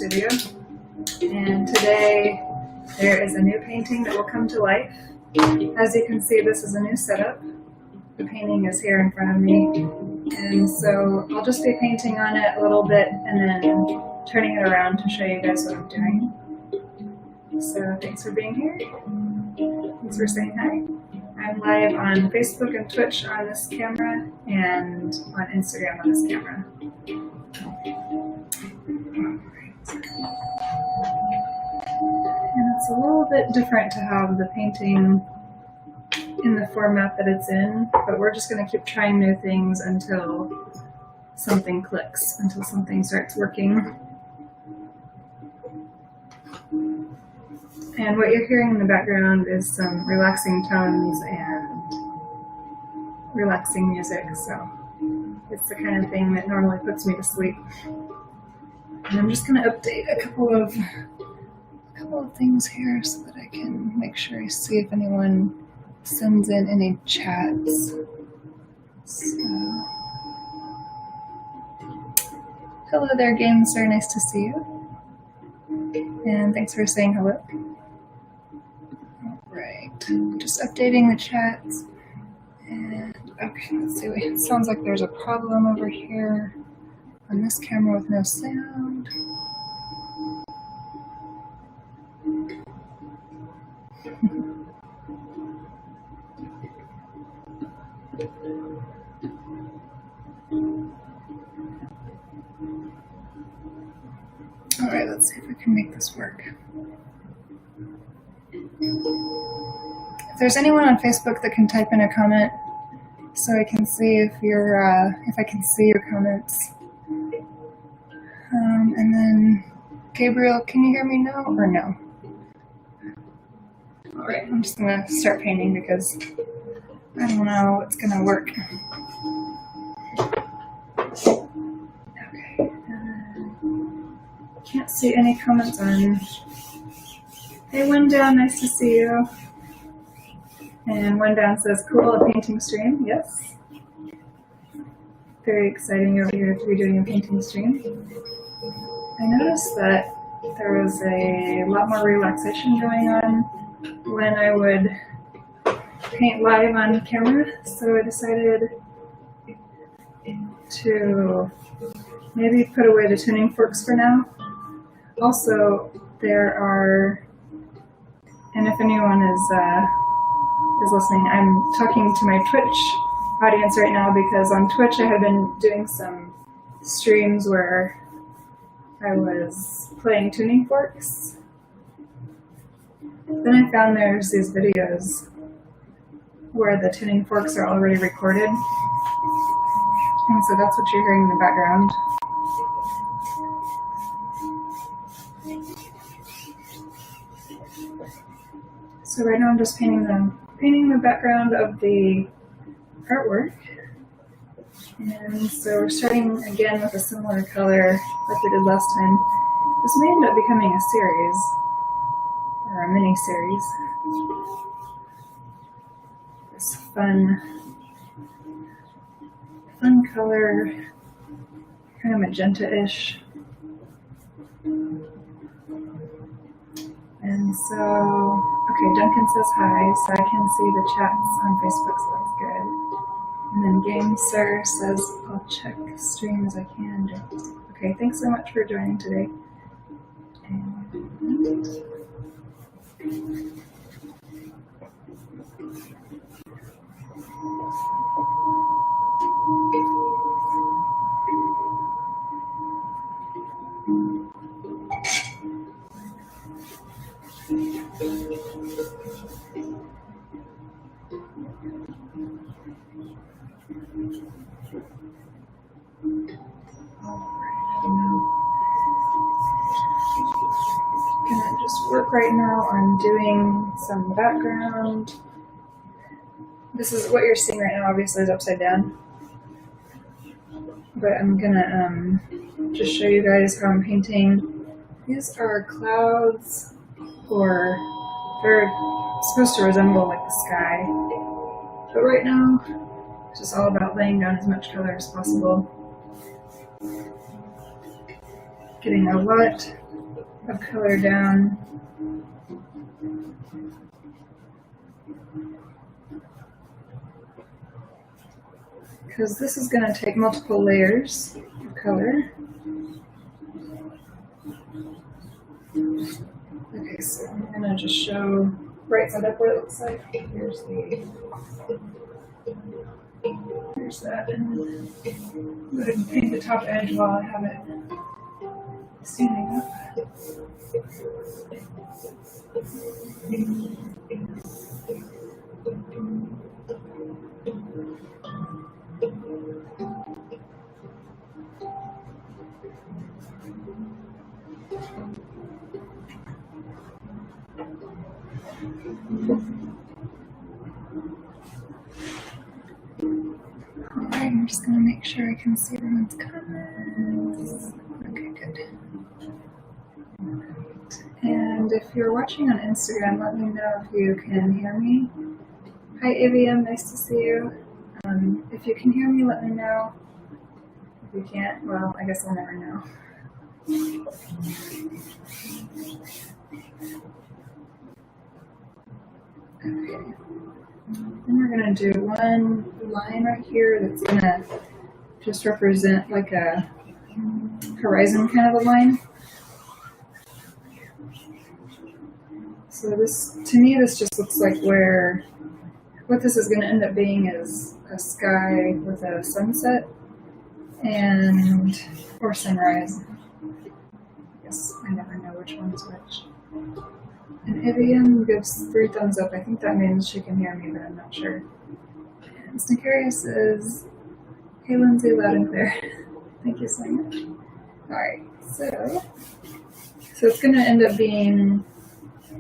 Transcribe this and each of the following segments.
studio, and today there is a new painting that will come to life. As you can see, this is a new setup. The painting is here in front of me, and so I'll just be painting on it a little bit and then turning it around to show you guys what I'm doing. So thanks for being here. Thanks for saying hi. I'm live on Facebook and Twitch on this camera and on Instagram on this camera. And it's a little bit different to have the painting in the format that it's in, but we're just going to keep trying new things until something clicks, until something starts working. And what you're hearing in the background is some relaxing tones and relaxing music, so it's the kind of thing that normally puts me to sleep. And I'm just going to update a couple of things here so that I can make sure I see if anyone sends in any chats. So, hello there, Gamester. Nice to see you. And thanks for saying hello. Alright, just updating the chats. And okay, let's see. It sounds like there's a problem over here on this camera with no sound. Alright, let's see if we can make this work. If there's anyone on Facebook that can type in a comment so I can see if I can see your comments. And then Gabriel, can you hear me now or no? Alright, I'm just gonna start painting because I don't know what's gonna work. Okay. Can't see any comments on. Hey Windown, nice to see you. And Windown says, cool, a painting stream. Yes. Very exciting over here to be doing a painting stream. I noticed that there was a lot more relaxation going on when I would paint live on camera, so I decided to maybe put away the tuning forks for now. Also, there are, and if anyone is listening, I'm talking to my Twitch audience right now because on Twitch I have been doing some streams where I was playing tuning forks. Then I found there's these videos where the tuning forks are already recorded. And so that's what you're hearing in the background. So right now I'm just painting the background of the artwork. And so we're starting again with a similar color like we did last time. This may end up becoming a series, or a mini-series. This fun color, kind of magenta-ish. And so, okay, Duncan says hi, so I can see the chats on Facebook, so that's good. And then GameSir says, I'll check stream as I can. Okay, thanks so much for joining today. And gonna just work right now on doing some background. This is what you're seeing right now, obviously, is upside down. But I'm gonna just show you guys how I'm painting. These are clouds, or they're supposed to resemble like the sky. But right now, it's just all about laying down as much color as possible. getting a lot of color down. Because this is going to take multiple layers of color. Okay, so I'm going to just show right side up what it looks like. Here's that. And I'm going to paint the top edge while I have it standing up. Alright, I'm just going to make sure I can see everyone's comments. Okay, good. And if you're watching on Instagram, let me know if you can hear me. Hi AVM, nice to see you. If you can hear me, let me know. If you can't, well, I guess I'll never know. Okay. Then we're going to do one line right here that's going to just represent like a horizon kind of a line. So this, to me, this just looks like what this is going to end up being is a sky with a sunset or sunrise. I guess I never know which one's which. And Ivian gives 3 thumbs up. I think that means she can hear me, but I'm not sure. And Snicarius says, hey Lindsay, loud and clear. Thank you so much. Alright, so it's going to end up being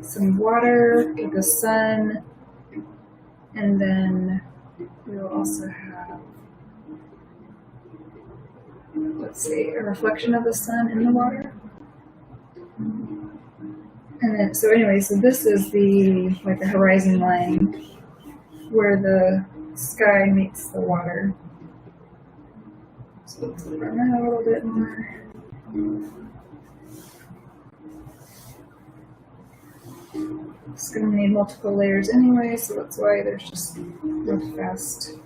some water with the sun, and then we'll also have, let's see, a reflection of the sun in the water. And then, so this is the horizon line where the sky meets the water. So let's run that a little bit more. It's going to need multiple layers anyway, so that's why there's just real fast.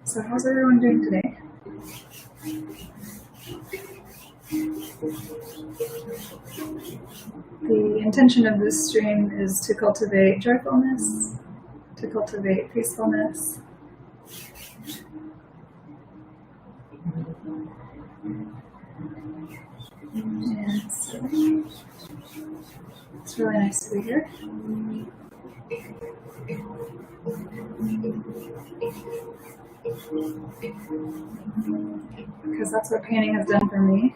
So how's everyone doing today? The intention of this stream is to cultivate joyfulness, to cultivate peacefulness. And so it's really nice to be here. Because that's what painting has done for me.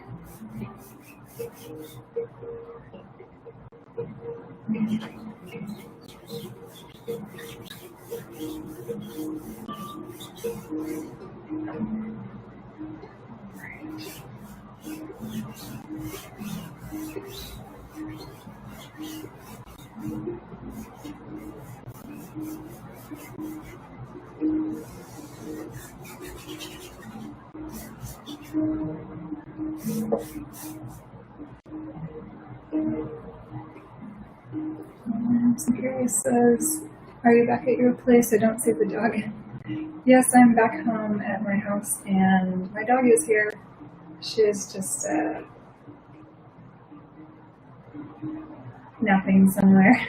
Gary says, are you back at your place? I don't see the dog. Yes, I'm back home at my house, and my dog is here. She's just napping somewhere.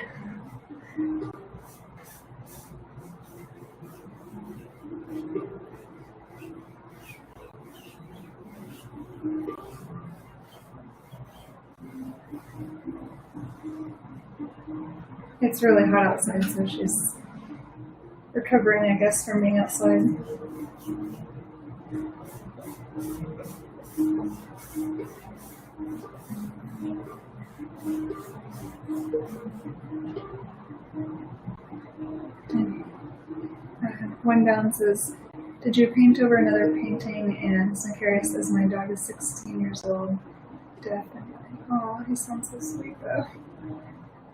It's really hot outside, so she's recovering, I guess, from being outside. One down says, did you paint over another painting? And Snicarius says, my dog is 16 years old. Definitely. Oh, he sounds so sweet, though.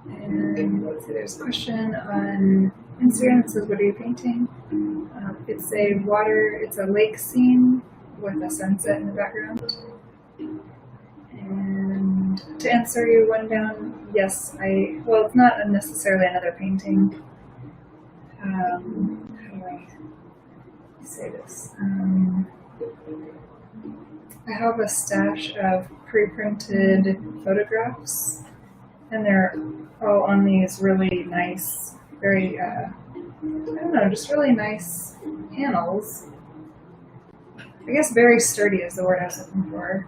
And let's see, there's a question on Instagram that says, what are you painting? It's a lake scene with a sunset in the background. And to answer you one down, yes, it's not necessarily another painting. How do I say this? I have a stash of pre-printed photographs, and they're all on these really nice, very, just really nice panels. I guess very sturdy is the word I was looking for.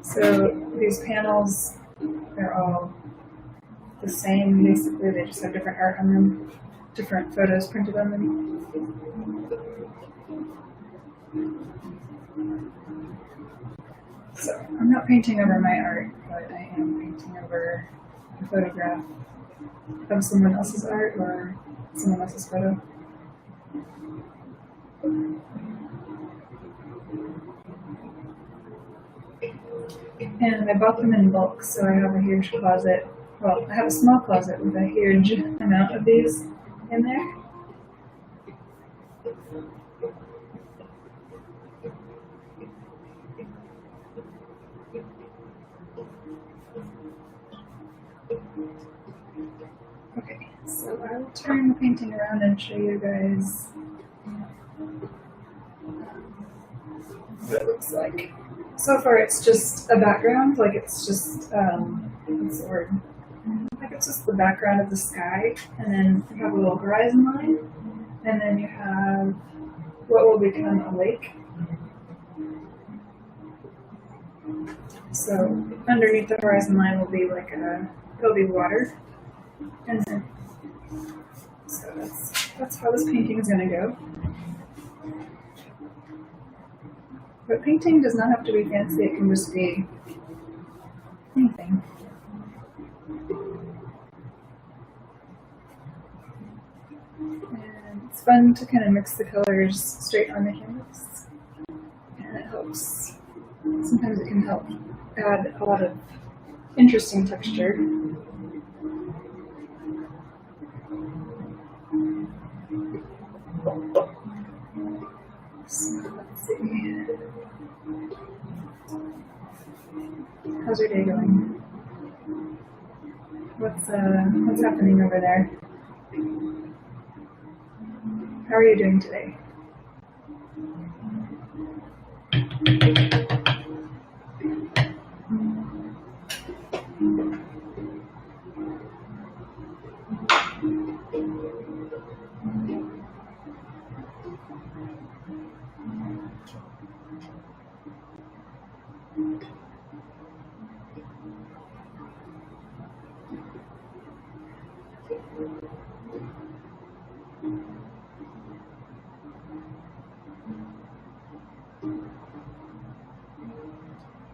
So these panels, they're all the same, basically. They just have different art on them, different photos printed on them. So I'm not painting over my art, but I am painting over a photograph of someone else's art or someone else's photo. And I bought them in bulk, so I have a huge closet. Well, I have a small closet with a huge amount of these in there. Okay, so I will turn the painting around and show you guys what it looks like. So far it's just a background, like it's just, what's the word? Like it's just the background of the sky, and then you have a little horizon line, and then you have what will become a lake. So underneath the horizon line will be it'll be water. And then, so that's how this painting is going to go. But painting does not have to be fancy, it can just be anything. And it's fun to kind of mix the colors straight on the canvas. And it helps. Sometimes it can help add a lot of interesting texture. So let's see. How's your day going? What's happening over there? How are you doing today?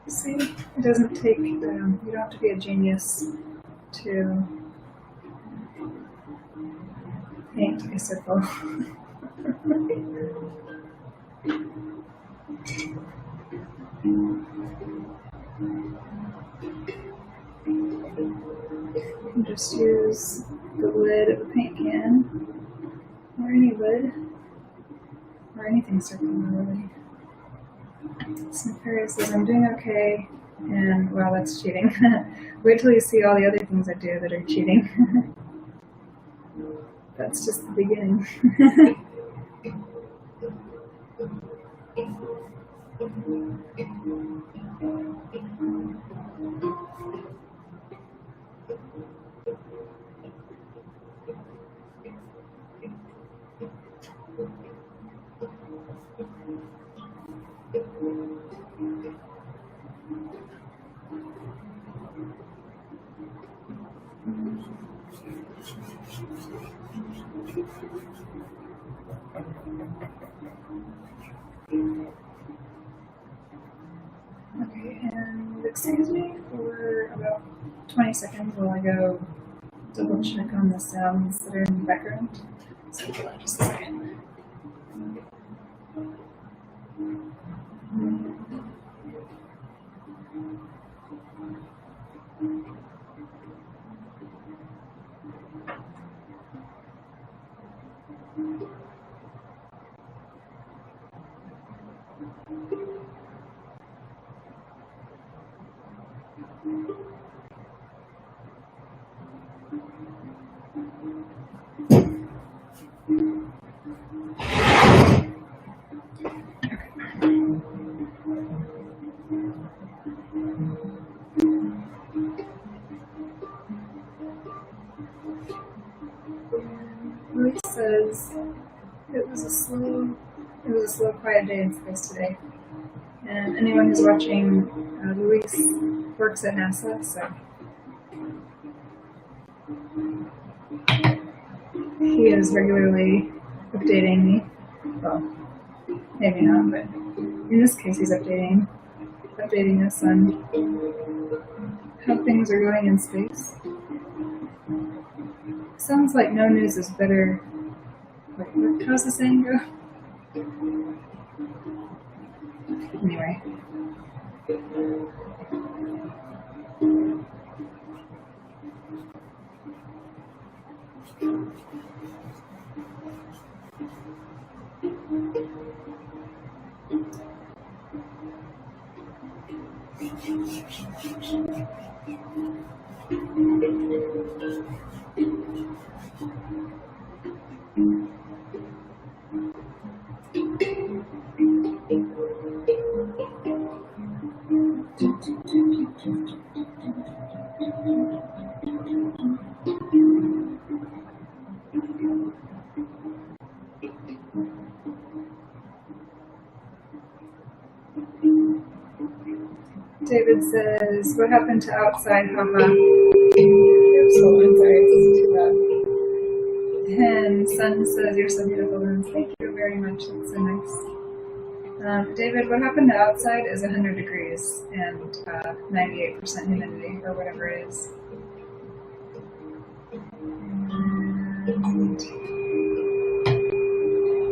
See, it doesn't take, you don't have to be a genius to paint a circle. You can just use the lid of a paint can, or any lid, or anything circular really. Snipper says, I'm doing okay, and wow, that's cheating. Wait till you see all the other things I do that are cheating. That's just the beginning. Okay, and excuse me for about 20 seconds while I go double check on the sounds that are in the background. So hold on just a second. Luis says it was a slow, quiet day in space today. And anyone who's watching, Luis works at NASA, so he is regularly updating me. Well, maybe not, but in this case, he's updating us on how things are going in space. Sounds like no news is better. Wait, how's the saying go? Anyway. David says, what happened to outside? Haha. Oops, hold on, sorry, this is too loud. And Sun says, you're so beautiful, Lindsay. Thank you very much, that's so nice. David, what happened to outside is 100 degrees and 98% humidity, or whatever it is. And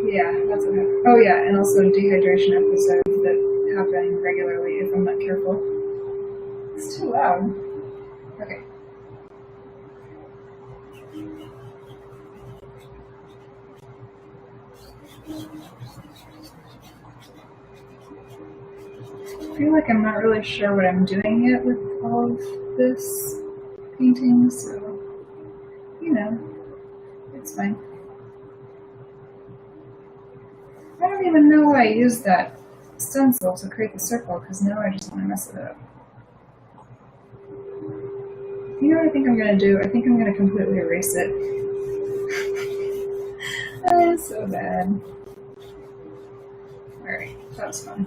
yeah, that's what happened. Oh yeah, and also dehydration episodes that happen regularly if I'm not careful. It's too loud. Okay. I feel like I'm not really sure what I'm doing yet with all of this painting, so, you know, it's fine. I don't even know why I used that stencil to create the circle, because now I just want to mess it up. You know what I think I'm going to do? I think I'm going to completely erase it. That is so bad. Alright, that was fun.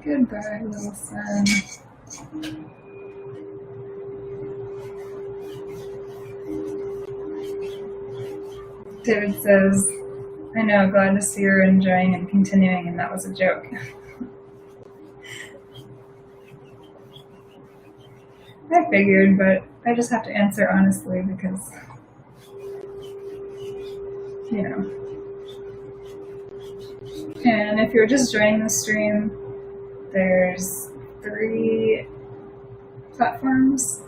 Goodbye, little sun. David says, I know, glad to see you're enjoying and continuing, and that was a joke. I figured, but I just have to answer honestly because, you know. And if you're just joining the stream, there's 3 platforms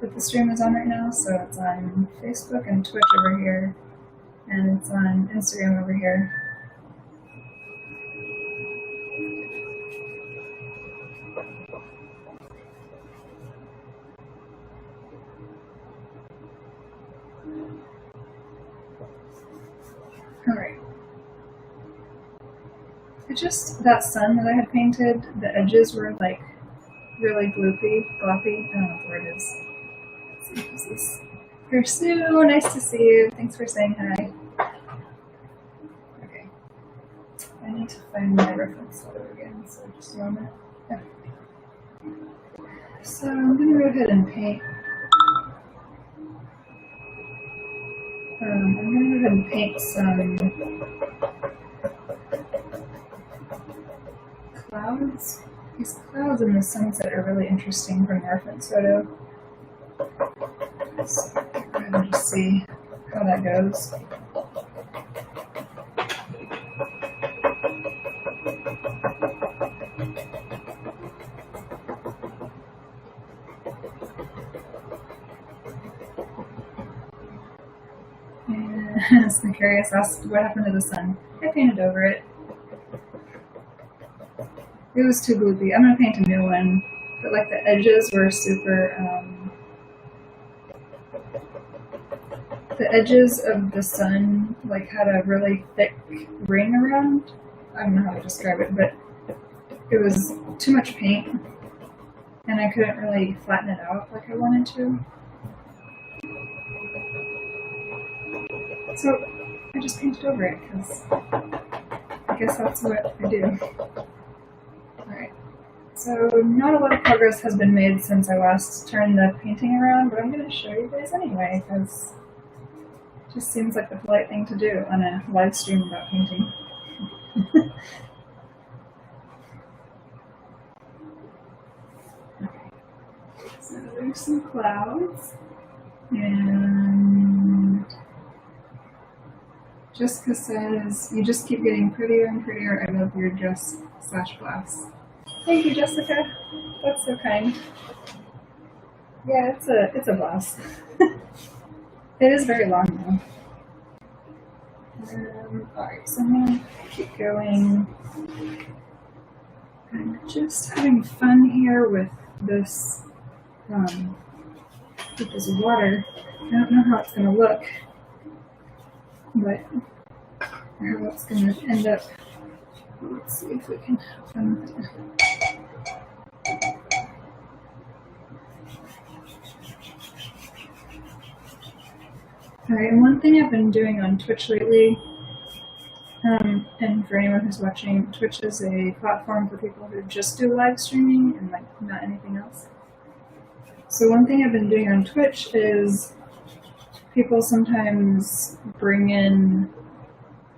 that the stream is on right now. So it's on Facebook and Twitch over here, and it's on Instagram over here. Alright. It just, that sun that I had painted, the edges were like really gloppy. I don't know what the word is. Let's see, who's this? Pursue, nice to see you. Thanks for saying hi. Okay. I need to find my reference photo again, so just a moment. Yeah. So I'm going to go ahead and paint. I'm going to go ahead and paint some clouds. These clouds in the sunset are really interesting from the reference photo. So go ahead and just see how that goes. Curious asked what happened to the sun. I painted over it. It was too gloopy. I'm gonna paint a new one, but like the edges were super. The edges of the sun like had a really thick ring around. I don't know how to describe it, but it was too much paint, and I couldn't really flatten it out like I wanted to. So I just painted over it because I guess that's what I do. Alright, so not a lot of progress has been made since I last turned the painting around, but I'm going to show you guys anyway because it just seems like the polite thing to do on a live stream about painting. Okay, so there's some clouds, and Jessica says, you just keep getting prettier and prettier. I love your dress / blouse. Thank you, Jessica. That's so kind. Yeah, it's a blouse. It is very long though. Alright, so I'm gonna keep going. I'm just having fun here with this water. I don't know how it's gonna look, but how it's gonna end up. Let's see if we can have fun with it. Alright, and one thing I've been doing on Twitch lately, and for anyone who's watching, Twitch is a platform for people who just do live streaming and like not anything else. So one thing I've been doing on Twitch is people sometimes bring in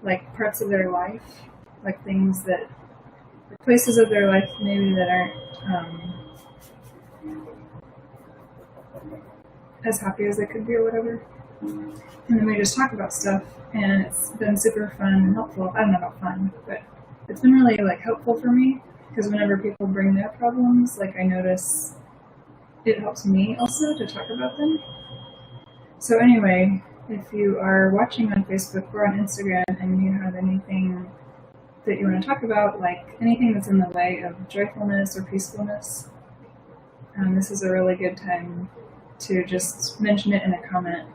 like parts of their life, like things that, places of their life maybe that aren't as happy as they could be or whatever. And then we just talk about stuff, and it's been super fun and helpful. I don't know about fun, but it's been really like helpful for me because whenever people bring their problems, like I notice it helps me also to talk about them. So anyway, if you are watching on Facebook or on Instagram and you have anything that you want to talk about, like anything that's in the way of joyfulness or peacefulness, this is a really good time to just mention it in a comment.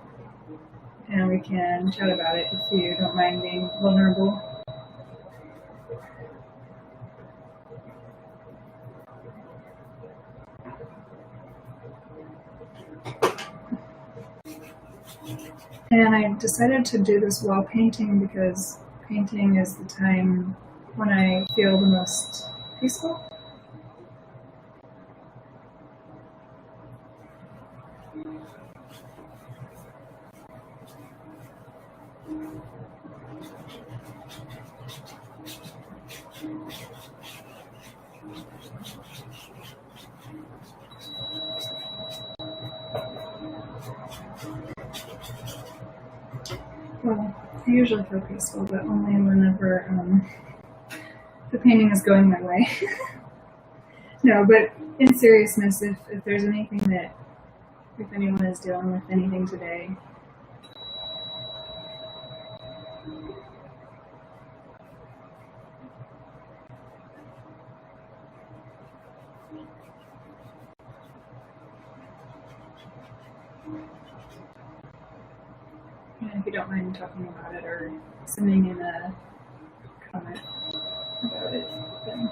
And we can chat about it if you don't mind being vulnerable. And I decided to do this while painting because painting is the time when I feel the most peaceful. Well, I usually feel peaceful, but only whenever the painting is going my way. No, but in seriousness, if there's anything that, if anyone is dealing with anything today, if you don't mind talking about it or sending in a comment about it, then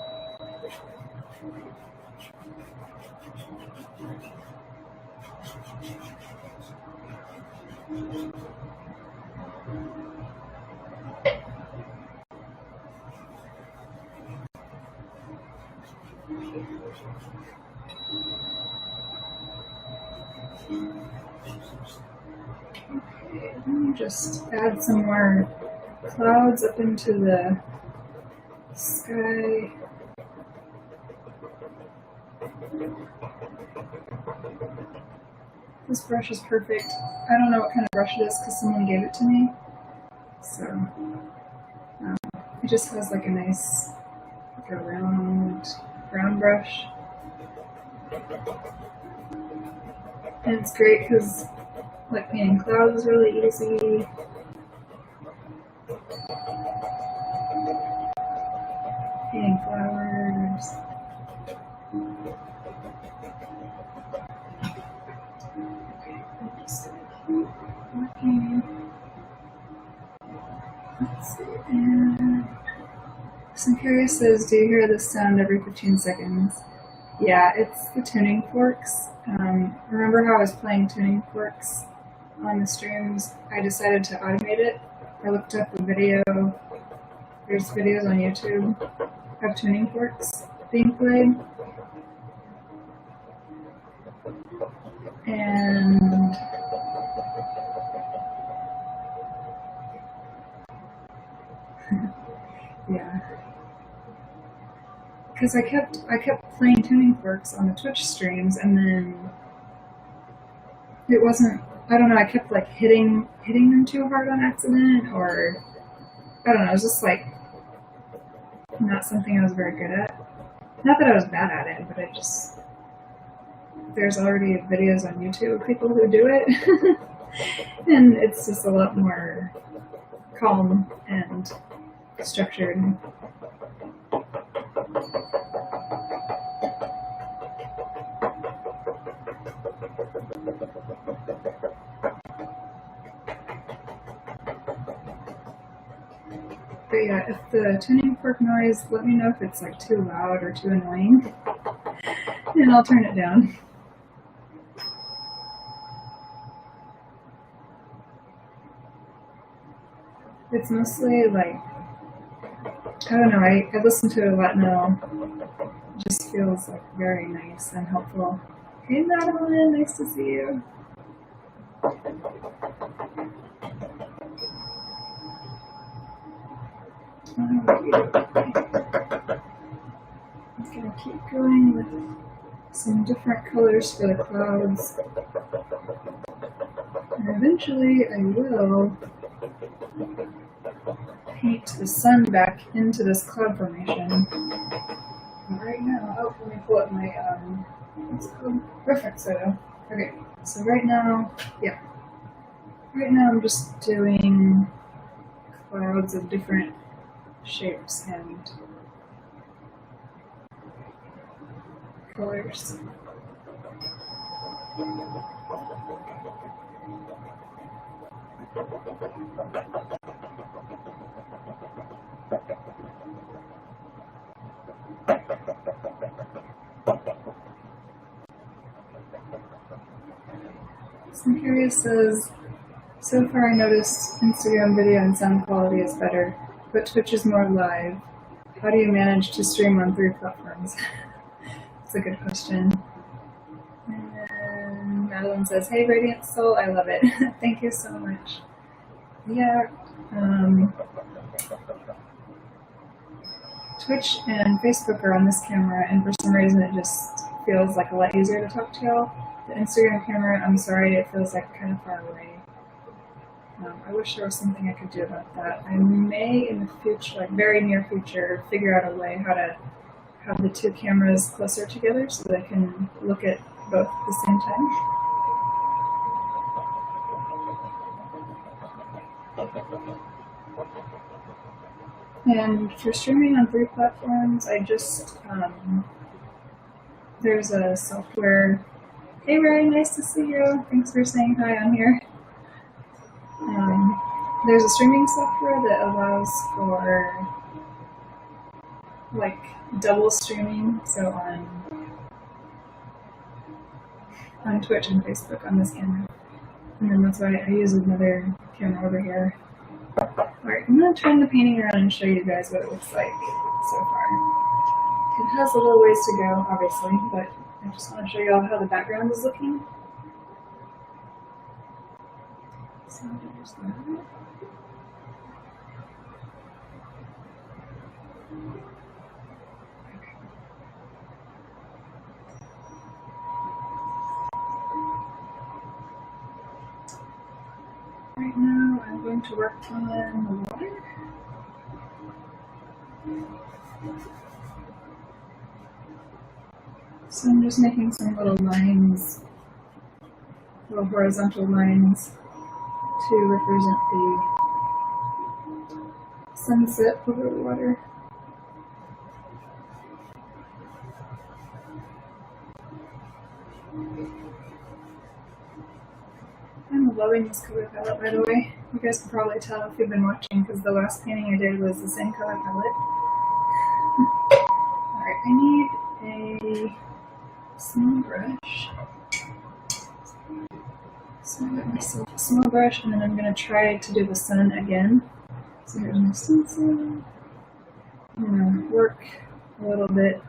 okay, let me just add some more clouds up into the sky. This brush is perfect. I don't know what kind of brush it is because someone gave it to me. So it just has like a nice, like a round brown brush. And it's great because like painting clouds is really easy. working. Let's see. And some curious says, do you hear this sound every 15 seconds? Yeah, it's the tuning forks. Remember how I was playing tuning forks on the streams? I decided to automate it. I looked up a video. There's videos on YouTube of tuning forks being played. And yeah. Because I kept playing tuning forks on the Twitch streams, and then it wasn't, I don't know, I kept like hitting them too hard on accident, or I don't know, it was just like not something I was very good at. Not that I was bad at it, but there's already videos on YouTube of people who do it, and it's just a lot more calm and structured. But yeah, if the tuning fork noise, let me know if it's like too loud or too annoying, and I'll turn it down. It's mostly like, I don't know, I listen to it a lot now. It just feels like very nice and helpful. Hey Madeline, nice to see you. I'm gonna keep going with some different colors for the clouds. And eventually I will paint the sun back into this cloud formation. And right now, let me pull up my what's it called? Reference photo. Okay, so right now I'm just doing clouds of different shapes and colors. Some curious says, so far I noticed Instagram video and sound quality is better, but Twitch is more live. How do you manage to stream on 3 platforms? That's a good question. And Madeline says, hey Radiant Soul, I love it. Thank you so much. Yeah, Twitch and Facebook are on this camera, and for some reason it just feels like a lot easier to talk to y'all. The Instagram camera, I'm sorry, it feels like kind of far away. I wish there was something I could do about that. I may in the future, like very near future, figure out a way how to have the 2 cameras closer together so that I can look at both at the same time. And for streaming on 3 platforms, I just, there's a software. Hey Ray, nice to see you. Thanks for saying hi on here. There's a streaming software that allows for like double streaming, so on Twitch and Facebook on this camera. And then that's why I use another camera over here. Alright, I'm going to turn the painting around and show you guys what it looks like so far. It has a little ways to go, obviously, but I just want to show you all how the background is looking. So there's that. Right now, I'm going to work on the water. So I'm just making some little lines, little horizontal lines to represent the sunset over the water. I'm a loving this color palette, by the way. You guys can probably tell if you've been watching, because the last painting I did was the same color palette. Alright, I need a small brush. So I got myself a small brush, and then I'm going to try to do the sun again. So here's my stencil. I'm going to work a little bit.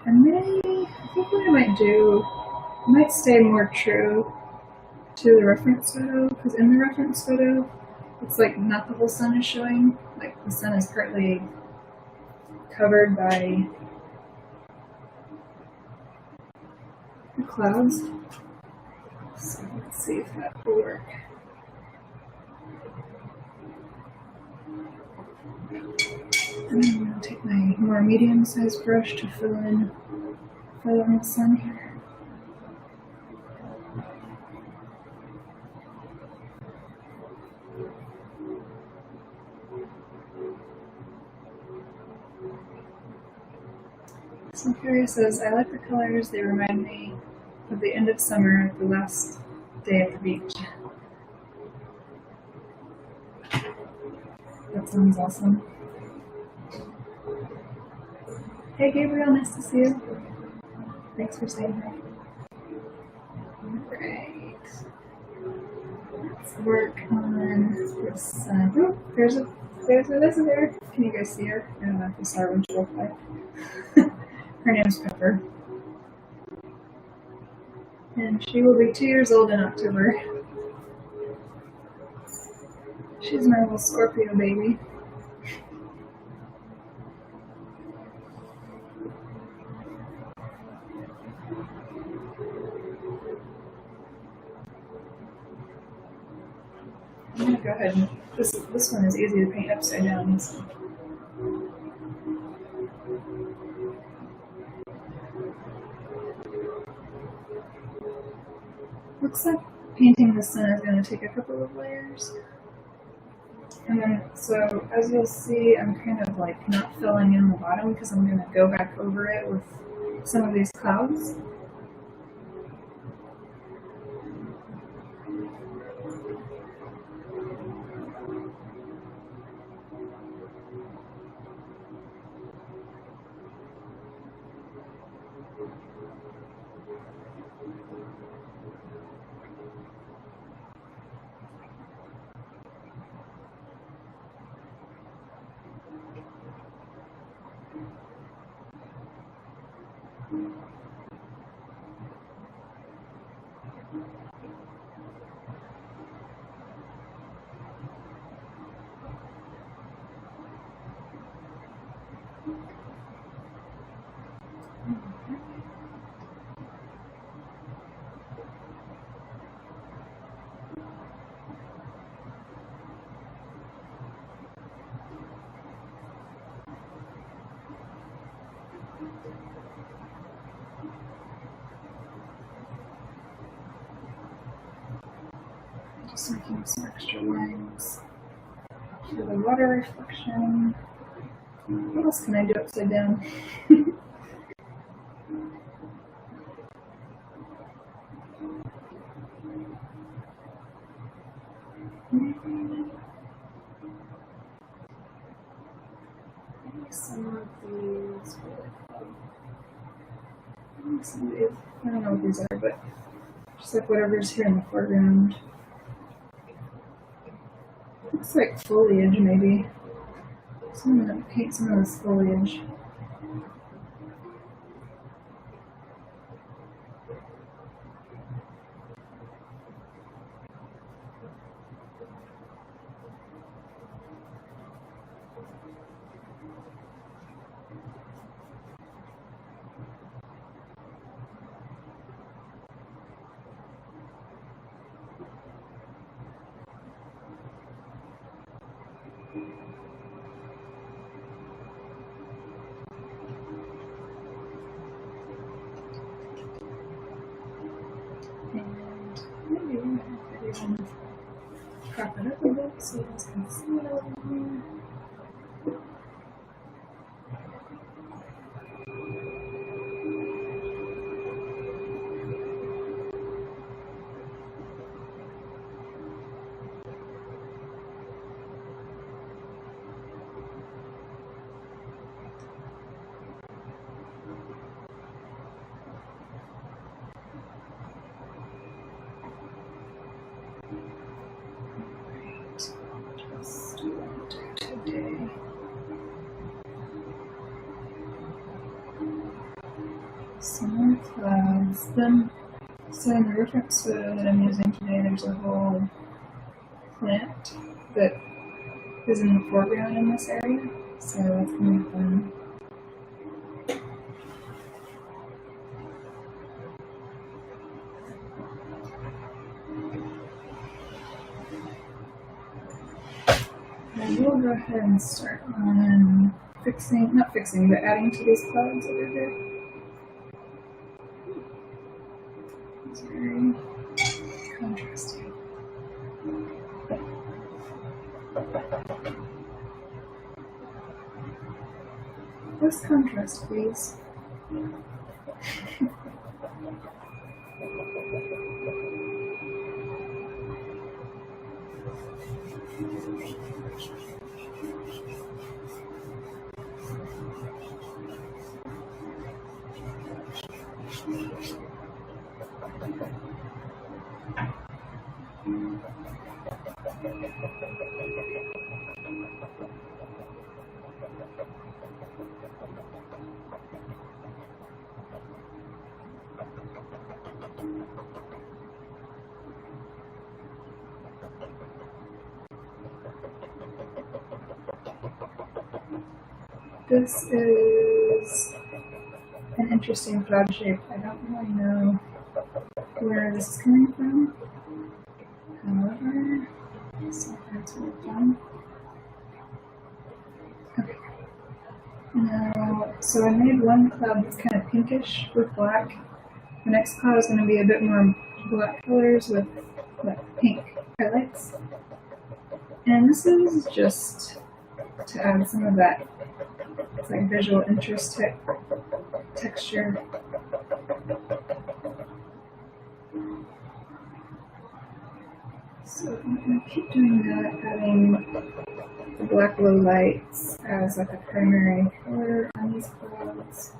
And then I think what I might do, I might stay more true to the reference photo, because in the reference photo, it's like not the whole sun is showing. Like the sun is partly covered by the clouds. So let's see if that will work. And then I'm going to take my more medium-sized brush to fill in the sun here. So Carrie says, I like the colors, they remind me of the end of summer, the last day at the beach. That sounds awesome. Hey Gabriel, nice to see you. Thanks for saying hi. Alright. Let's work on this. Oh, there's a visitor. Can you guys see her? I don't know if you saw her when she walked by. Her name's Pepper. And she will be 2 years old in October. She's my little Scorpio baby. I'm gonna go ahead and this one is easy to paint upside down. So. Looks like painting the sun is going to take a couple of layers. And then, so as you'll see, I'm kind of like not filling in the bottom because I'm going to go back over it with some of these clouds. Just making some extra lines for the water reflection. What else can I do upside down? Maybe some of these. I don't know what these are, but just like whatever's here in the foreground. Looks like foliage, maybe. So I'm going to paint some of this foliage. Crop it up a bit so you guys can see it over here. clouds. Then, so in the reference photo that I'm using today, there's a whole plant that is in the foreground in this area, so it's going to be fun. I will go ahead and start on not fixing, but adding to these clouds over here. It's very contrasting. Less contrast, please. This is an interesting cloud shape. I don't really know where this is coming from. However, so that's really fun. Okay. Now, so I made one cloud that's kind of pinkish with black. The next cloud is going to be a bit more black colors with like pink highlights. And this is just to add some of that like visual interest type texture. So I'm going to keep doing that, adding the black low lights as like a primary color on these clouds.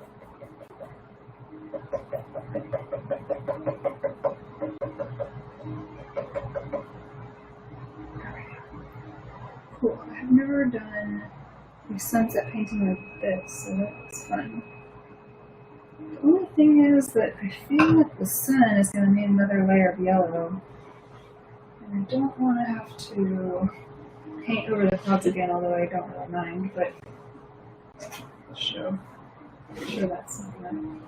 Cool. I've never done a sunset painting like this, so that's fun. The only thing is that I feel like the sun is going to need another layer of yellow. And I don't want to have to paint over the clouds again, although I don't really mind, but I'll show that's not gonna.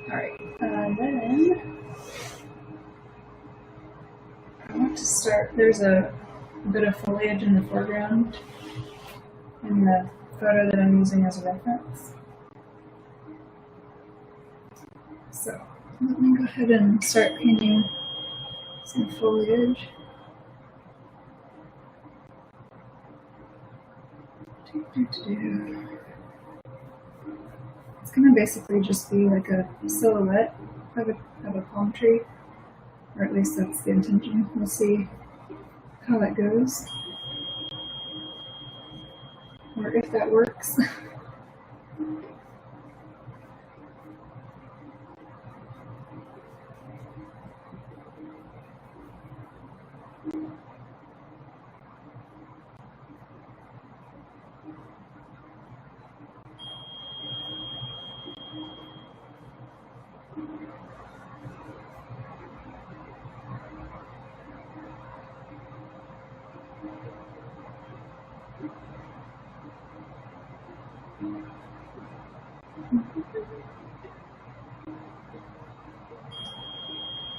Alright, then I want to start, there's a bit of foliage in the foreground in the photo that I'm using as a reference. So let me go ahead and start painting some foliage. It's going to basically just be like a silhouette of a palm tree, or at least that's the intention. We'll see how that goes, or if that works.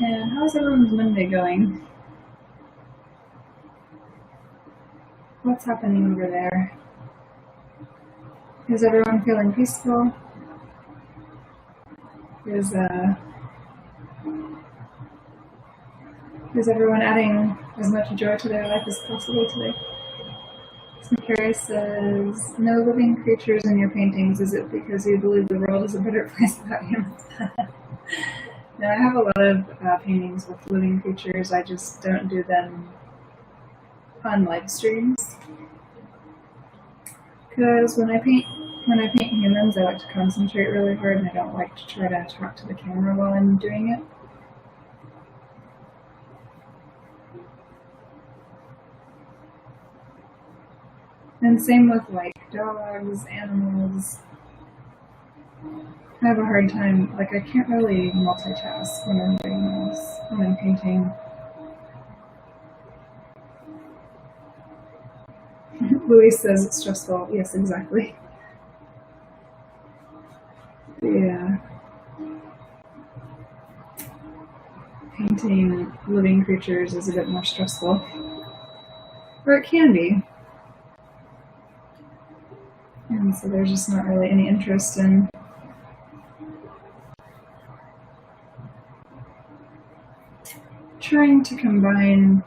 And how's everyone's Monday going? What's happening over there? Is everyone feeling peaceful? Is everyone adding as much joy to their life as possible today? Some curious says, no living creatures in your paintings. Is it because you believe the world is a better place without humans? No, I have a lot of paintings with living creatures. I just don't do them on live streams. Because when I paint humans, I like to concentrate really hard, and I don't like to try to talk to the camera while I'm doing it. And same with like dogs, animals. I have a hard time, like I can't really multitask when I'm doing this, when I'm painting. Louise says it's stressful. Yes, exactly. Yeah. Painting living creatures is a bit more stressful. Or it can be. And so there's just not really any interest in trying to combine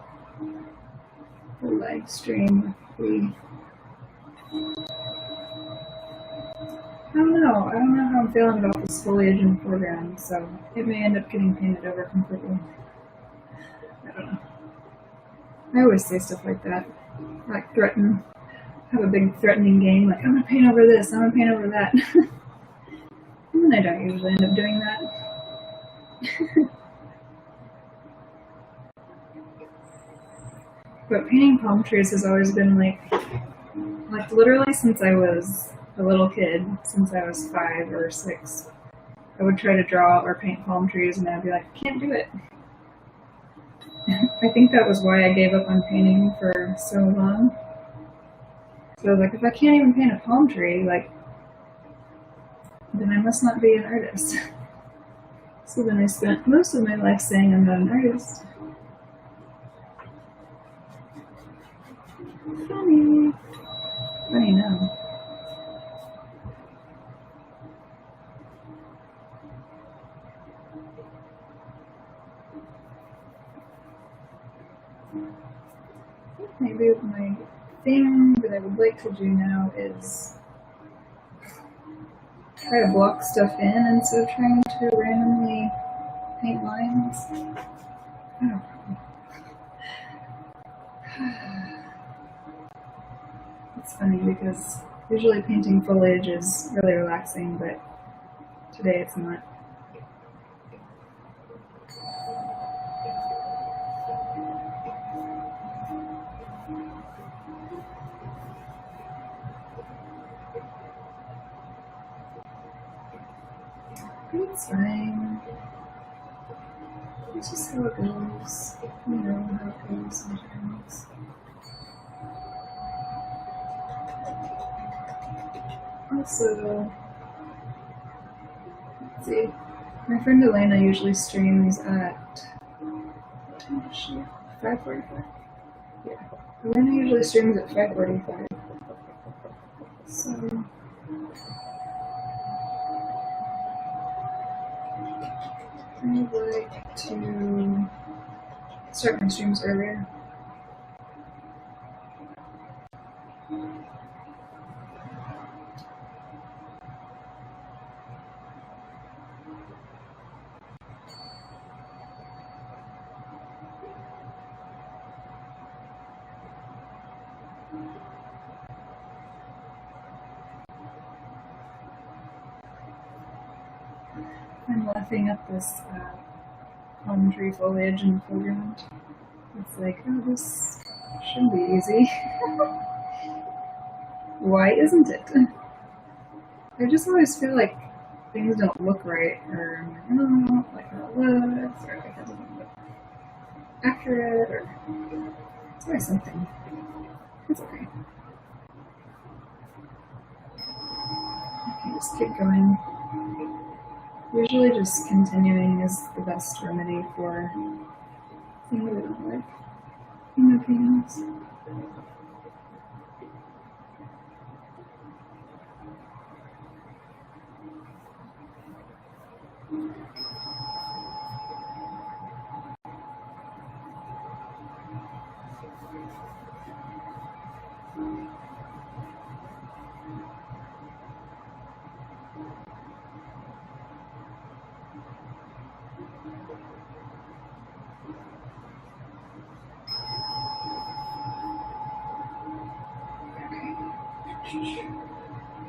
the live stream with the... I don't know how I'm feeling about this foliage in the foreground, so it may end up getting painted over completely. I don't know. I always say stuff like that. Like have a big threatening game, like I'm gonna paint over this, I'm gonna paint over that. And then I don't usually end up doing that. But painting palm trees has always been like literally since I was a little kid, since I was 5 or 6, I would try to draw or paint palm trees and I'd be like, I can't do it. I think that was why I gave up on painting for so long. So I was like, if I can't even paint a palm tree, like, then I must not be an artist. So then I spent most of my life saying I'm not an artist. Funny. Funny now. Maybe my thing that I would like to do now is try to block stuff in instead of trying to randomly paint lines. I don't know. It's funny because usually painting foliage is really relaxing, but today it's not. It's fine. It's just how it goes. You know how it goes sometimes. Also, let's see. My friend Elena usually streams at, what time is she? 5:45? Yeah. Elena usually streams at 5:45. So I would like to start my streams earlier. I'm laughing at this palm tree foliage in the foreground. It's like, oh, this should be easy. Why isn't it? I just always feel like things don't look right, or I'm like, oh, like how it looks, or like it doesn't look accurate, or it's always something. It's okay. I can just keep going. Usually just continuing is the best remedy for things I don't like in my paintings.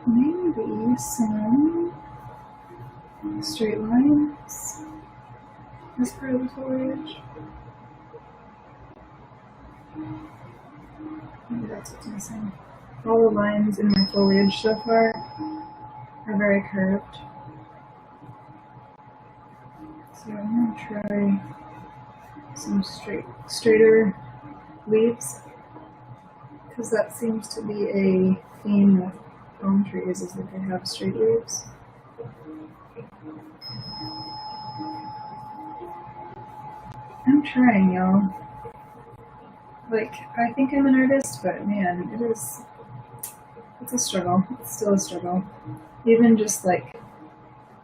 Maybe some straight lines as part of the foliage. Maybe that's what's missing. All the lines in my foliage so far are very curved. So I'm going to try some straighter leaves, because that seems to be a theme with palm trees, is that they have straight leaves. I'm trying, y'all. Like, I think I'm an artist, but man, it's a struggle. It's still a struggle. Even just like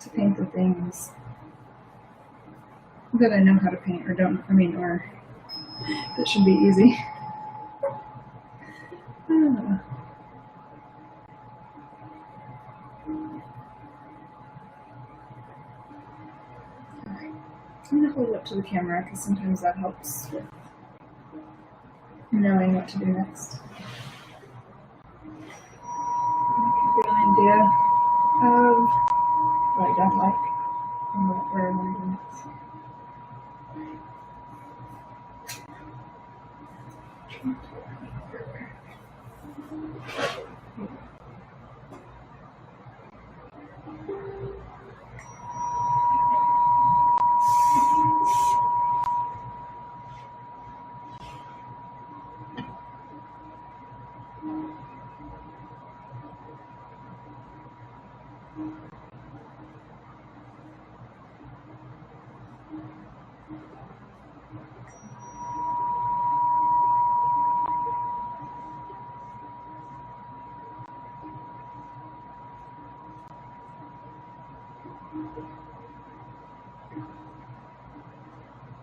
to paint the things that I know how to paint, or that should be easy. I'm going to hold it up to the camera because sometimes that helps with knowing what to do next. Get an idea of what I don't like and where I want to go next.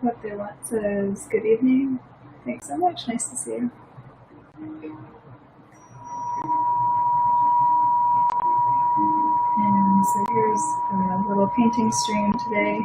What they want says, good evening. Thanks so much. Nice to see you. And so here's a little painting stream today.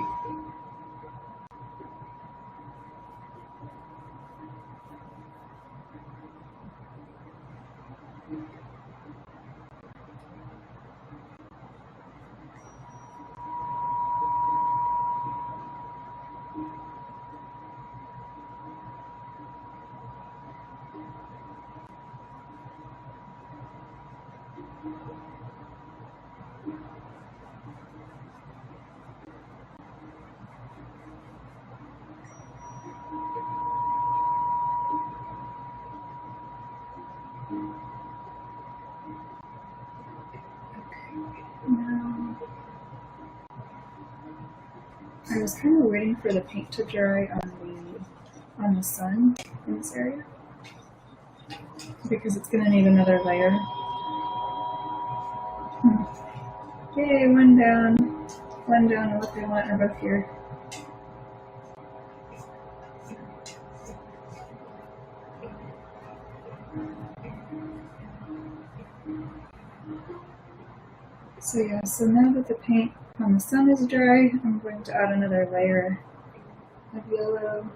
Now, I was kind of waiting for the paint to dry on the sun in this area, because it's going to need another layer. Yay, one down, and what they want are both here. So yeah, so now that the paint on the sun is dry, I'm going to add another layer of yellow.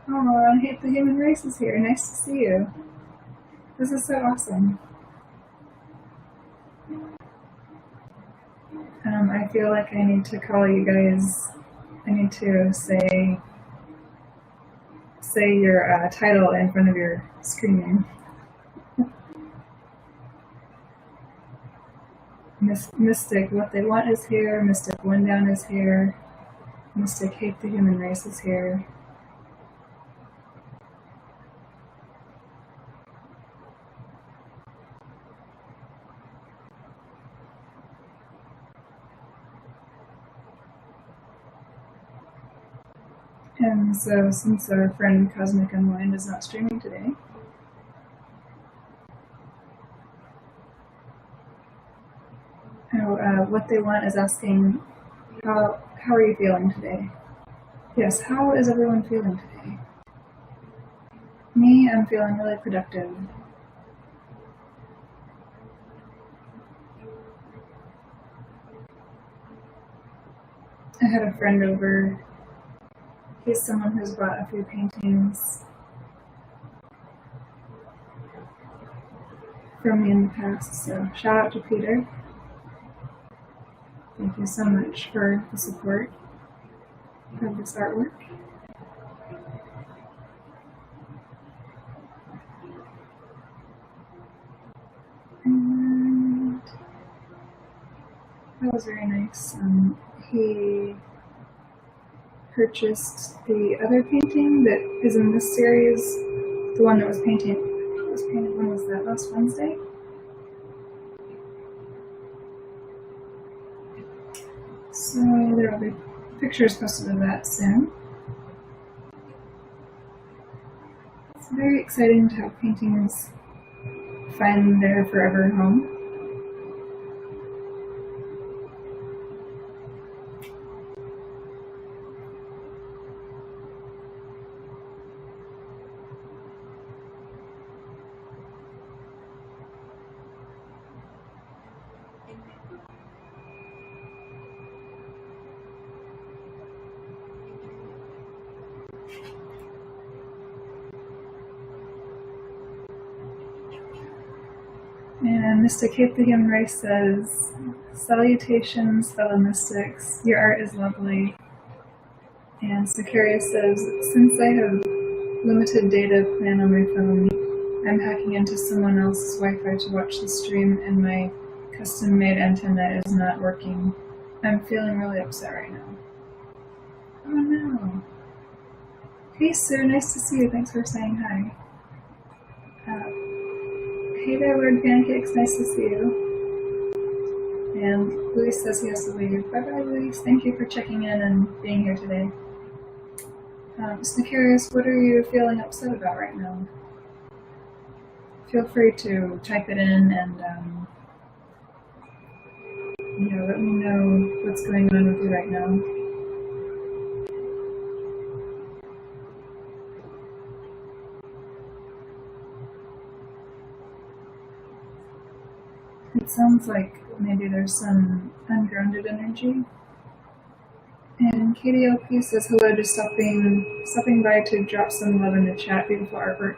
Oh, I hate the human race is here. Nice to see you. This is so awesome. I feel like I need to call you guys. I need to say your title in front of your screen name. Mystic, what they want is here. Mystic, one down is here. Mystic, hate the human race is here. And so, since our friend Cosmic Unwind is not streaming today, what they want is asking, how are you feeling today? Yes, how is everyone feeling today? Me, I'm feeling really productive. I had a friend over. He's someone who's bought a few paintings from me in the past, so shout out to Peter. Thank you so much for the support of this artwork. And that was very nice. He purchased the other painting that is in this series, the one that was painted, when was that, last Wednesday? So there will be pictures posted of that soon. It's very exciting to have paintings find their forever home. And Mystic Atheum Ray says, "Salutations, fellow mystics. Your art is lovely." And Sicarius says, "Since I have limited data plan on my phone, I'm hacking into someone else's Wi-Fi to watch the stream, and my custom-made antenna is not working. I'm feeling really upset right now." Oh no. Hey Sue, nice to see you. Thanks for saying hi. Hey there, Lord Pancakes, nice to see you. And Luis says he has to leave. Bye-bye, Luis. Thank you for checking in and being here today. Snicarius, what are you feeling upset about right now? Feel free to type it in and let me know what's going on with you right now. It sounds like maybe there's some ungrounded energy. And KDLP says hello, just stopping by to drop some love in the chat. Beautiful artwork.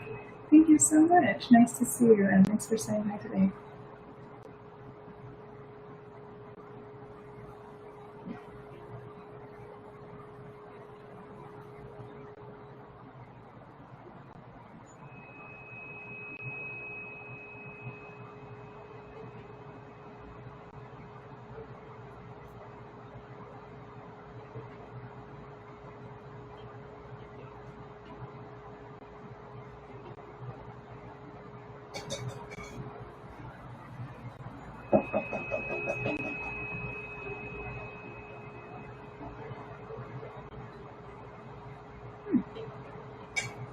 Thank you so much. Nice to see you, and thanks for saying hi today.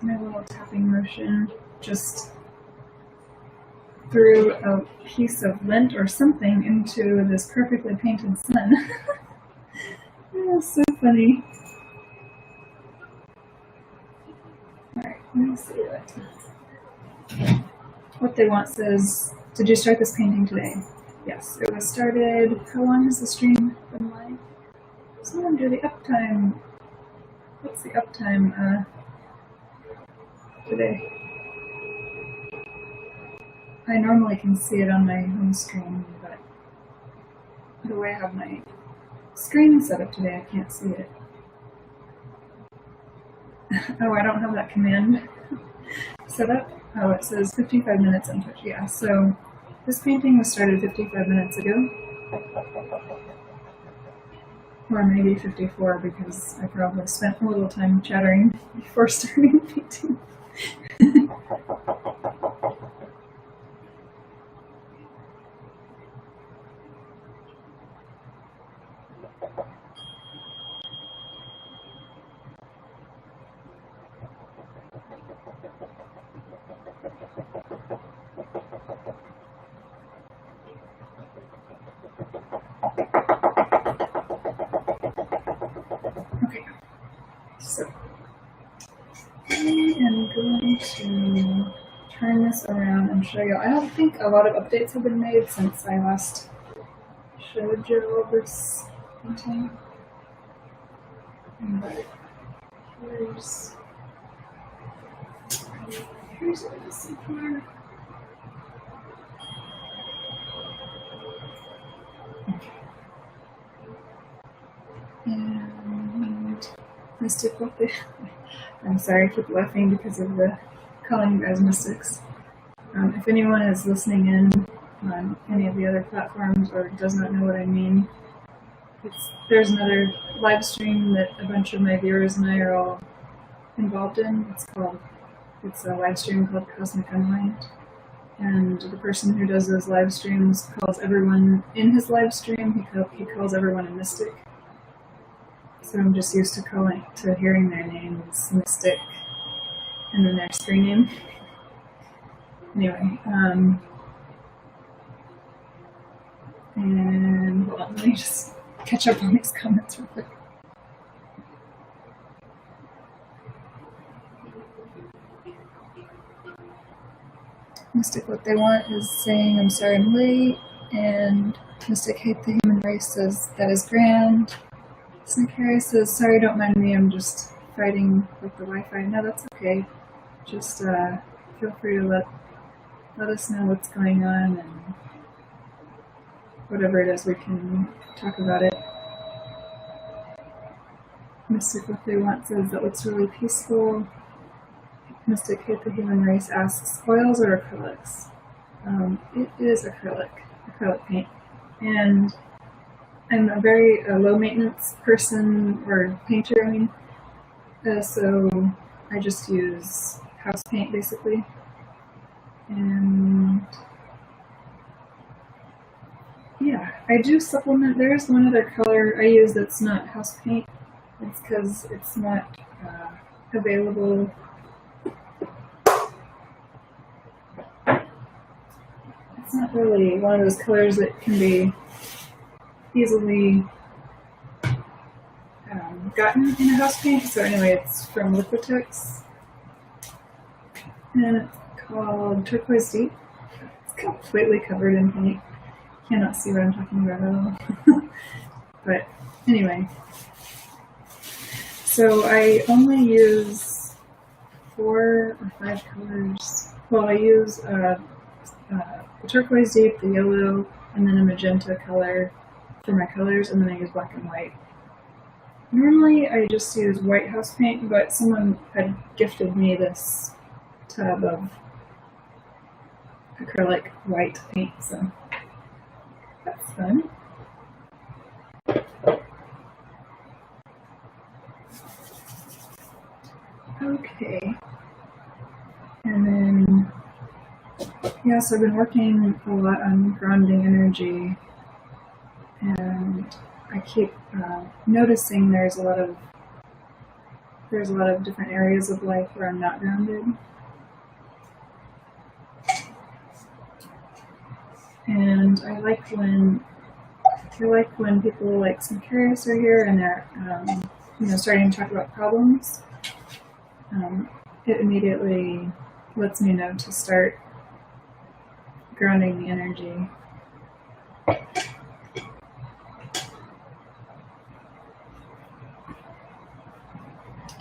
My little tapping motion just threw a piece of lint or something into this perfectly painted sun. That's so funny. Alright, let me see what they want says, did you start this painting today? Yes, it was started. How long has the stream been live? Someone do the uptime. What's the uptime today? I normally can see it on my home screen, but the way I have my screen set up today, I can't see it. Oh, I don't have that command set up. Oh, it says 55 minutes on Twitch. Yeah, so this painting was started 55 minutes ago. Or maybe 54, because I probably spent a little time chattering before starting painting. Okay, so I am going to turn this around and show you. I don't think a lot of updates have been made since I last showed you this painting. But here's what I see here. And Mystic, what the... I'm sorry, I keep laughing because of the calling you guys mystics. If anyone is listening in on any of the other platforms or does not know what I mean, there's another live stream that a bunch of my viewers and I are all involved in. It's a live stream called Cosmic Unwind. And the person who does those live streams calls everyone in his live stream, he calls everyone a mystic. So I'm just used to hearing their names, Mystic, and then their screen name. Anyway, and hold on, let me just catch up on these comments real quick. Mystic, what they want is saying, I'm sorry I'm late, and Mystic, hate the human race, says, that is grand. Snake Harry says, sorry, don't mind me, I'm just fighting with the Wi-Fi. No, that's okay. Just feel free to let us know what's going on, and whatever it is, we can talk about it. Mystic, what they want, says, that looks really peaceful. Mystic, hate the human race, asks, oils or acrylics? It is acrylic paint. And I'm a very low maintenance person, or painter, I mean. So I just use house paint basically. And yeah, I do supplement. There's one other color I use that's not house paint. It's because it's not available. It's not really one of those colors that can be easily gotten in a house paint. So anyway, it's from Liquitex, and it's called Turquoise Deep. It's completely covered in paint. Cannot see what I'm talking about at all. But anyway, so I only use 4 or 5 colors. Well, I use the turquoise deep, the yellow, and then a magenta color for my colors, and then I use black and white. Normally I just use white house paint, but someone had gifted me this tub of acrylic white paint, so that's fun. Okay. And then, yeah, so I've been working a lot on grounding energy, and I keep noticing there's a lot of different areas of life where I'm not grounded. And I like when people like some curious are here and they're starting to talk about problems. It immediately lets me know to start grounding the energy.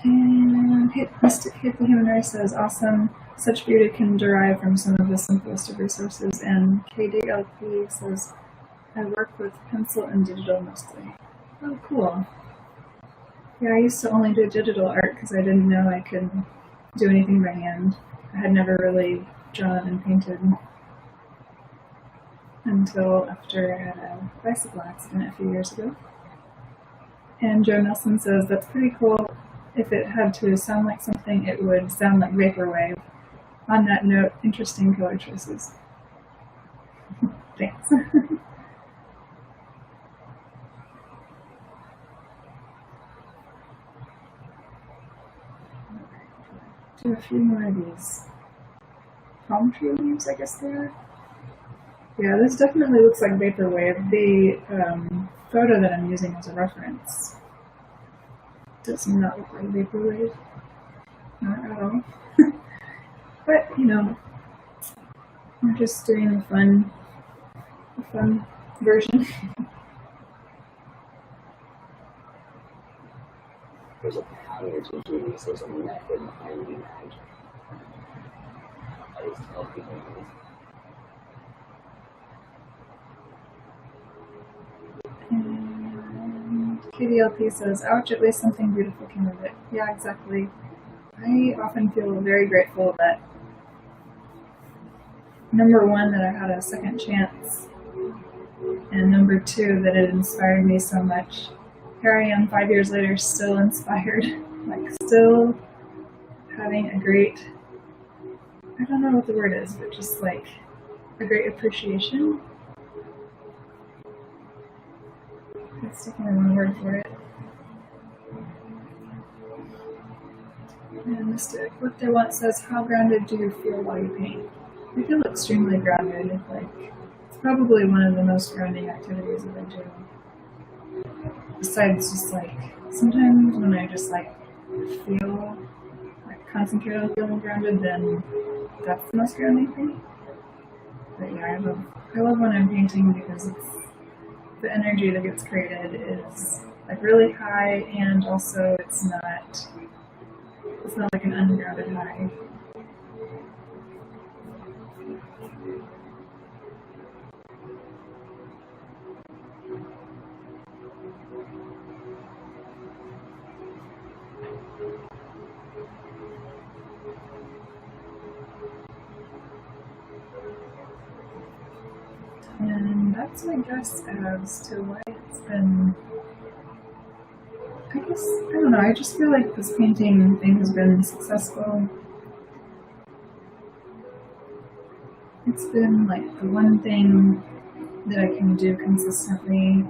And Mystic Hit the Human Race says, awesome. Such beauty can derive from some of the simplest of resources. And KDLP says, I work with pencil and digital mostly. Oh, cool. Yeah, I used to only do digital art because I didn't know I could do anything by hand. I had never really drawn and painted until after I had a bicycle accident a few years ago. And Joe Nelson says, that's pretty cool. If it had to sound like something, it would sound like vaporwave. On that note, interesting color choices. Thanks. Do a few more of these palm tree leaves, I guess they are. Yeah, this definitely looks like vaporwave. The photo that I'm using as a reference does not look like vaporwave. Not at all. But, we're just doing a fun version. There's a pattern or teaching me, so there's a method behind the magic. I always tell people this. And KDLP says, ouch, at least something beautiful came of it. Yeah, exactly. I often feel very grateful that, number one, that I had a second chance, and number two, that it inspired me so much. Here I am 5 years later, still inspired, like still having a great, I don't know what the word is, but just like a great appreciation. That's taking the wrong word for it. And Mystic, what they want says, how grounded do you feel while you paint? I feel extremely grounded. Like, it's probably one of the most grounding activities that I do. Besides just like, sometimes when I just like feel, like concentrate on feeling grounded, then that's the most grounding thing. But yeah, I love when I'm painting because the energy that gets created is like really high, and also it's not like an ungrounded high. And that's my guess as to why it's been, I don't know, I just feel like this painting thing has been successful. It's been like the one thing that I can do consistently.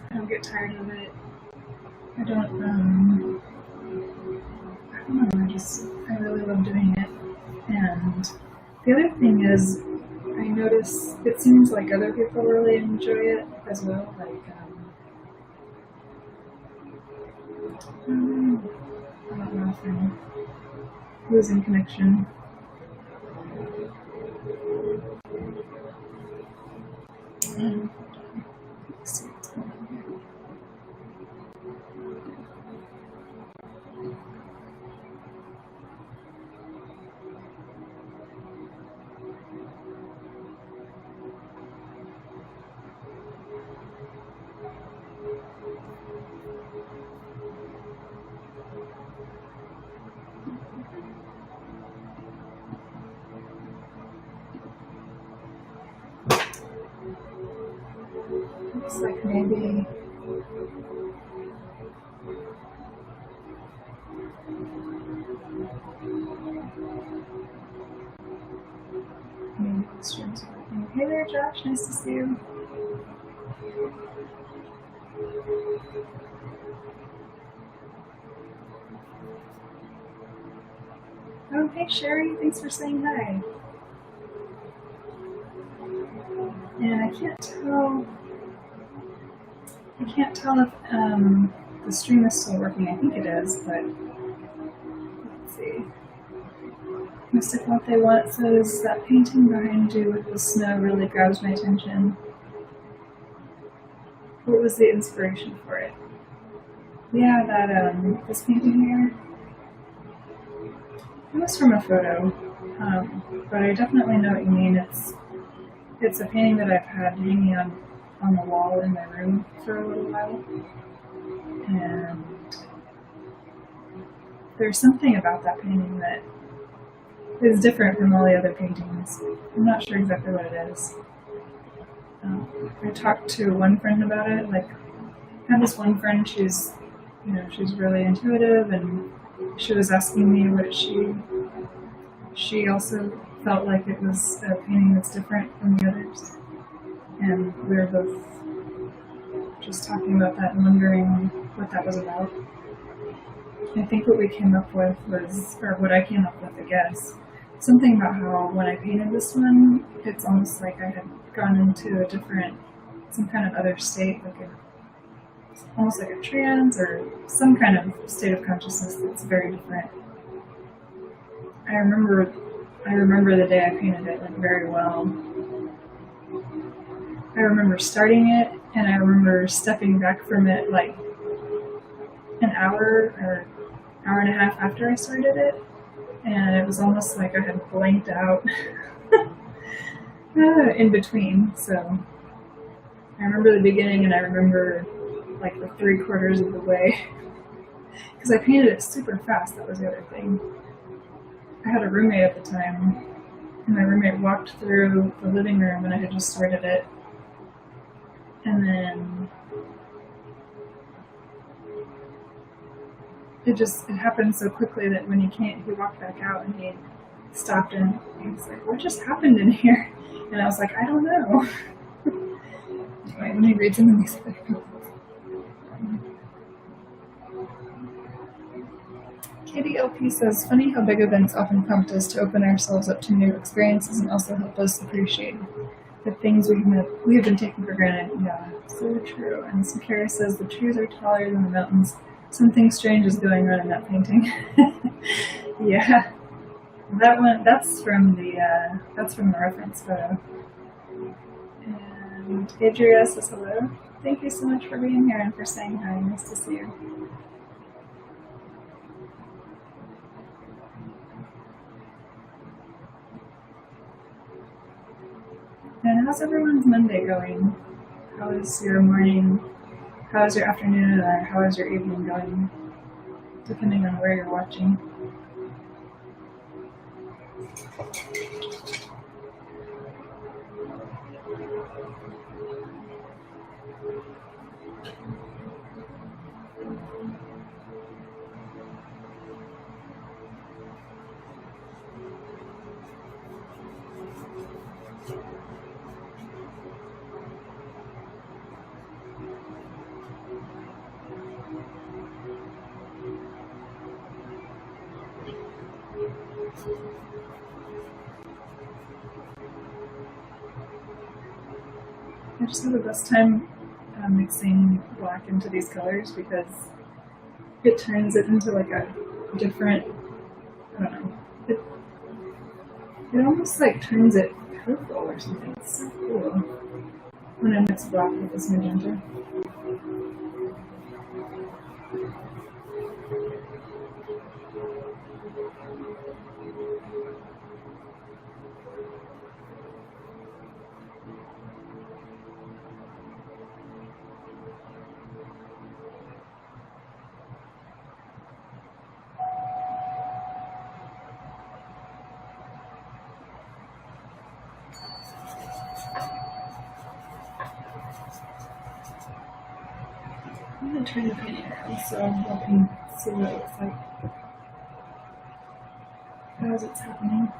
I don't get tired of it. I don't know, I really love doing it. And the other thing is, I notice it seems like other people really enjoy it as well. Like, I don't know if I'm losing connection. Let's see what's going on here. Looks like maybe the stream's working. Hey there, Josh. Nice to see you. Oh, hey Sherry. Thanks for saying hi. And I can't tell if the stream is still working. I think it is, but let's see. Mystic What They Want says that painting behind you with the snow really grabs my attention. What was the inspiration for it? Yeah, that this painting here. It was from a photo, but I definitely know what you mean. It's a painting that I've had hanging on the wall in my room for a little while, and there's something about that painting that is different from all the other paintings. I'm not sure exactly what it is. I talked to one friend about it. Like, I have this one friend, she's really intuitive, and she was asking me what she also felt like it was a painting that's different from the others. And we were both just talking about that and wondering what that was about. I think what we came up with was, or what I came up with, I guess, something about how when I painted this one, it's almost like I had gone into some kind of other state, almost like a trance or some kind of state of consciousness that's very different. I remember the day I painted it very well. I remember starting it, and I remember stepping back from it an hour or hour and a half after I started it, and it was almost like I had blanked out in between. So I remember the beginning, and I remember like the 3/4 of the way because I painted it super fast. That was the other thing. I had a roommate at the time, and my roommate walked through the living room, and I had just started it, and then it happened so quickly that when he walked back out and he stopped and he was like, "What just happened in here?" And I was like, "I don't know." Anyway, let me read some of these things. Katie LP says, funny how big events often prompt us to open ourselves up to new experiences and also help us appreciate the things we have been taking for granted. Yeah, so true. And Sakara says, the trees are taller than the mountains. Something strange is going on in that painting. Yeah, that one, that's from the reference photo. And Adria says hello. Thank you so much for being here and for saying hi. Nice to see you. And how's everyone's Monday going? How is your morning? How is your afternoon? Or how is your evening going? Depending on where you're watching. I just have the best time mixing black into these colors because it turns it into like a different, I don't know, it almost like turns it purple or something. It's so cool when I mix black with this magenta. I'm going to turn the paint around so you can see what it looks like as it's happening.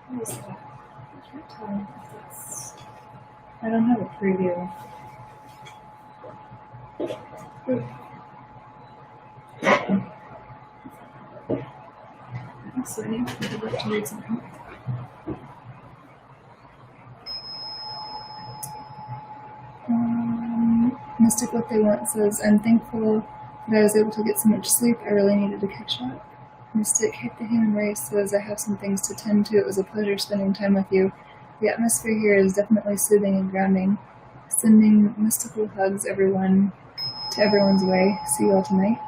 What is that? I can't tell if that's... I don't have a preview. So I need to read something. Mystic What They Want says, I'm thankful that I was able to get so much sleep. I really needed to catch up. Mystic Hate the Human Race says, I have some things to tend to. It was a pleasure spending time with you. The atmosphere here is definitely soothing and grounding. Sending mystical hugs to everyone's way. See you all tonight.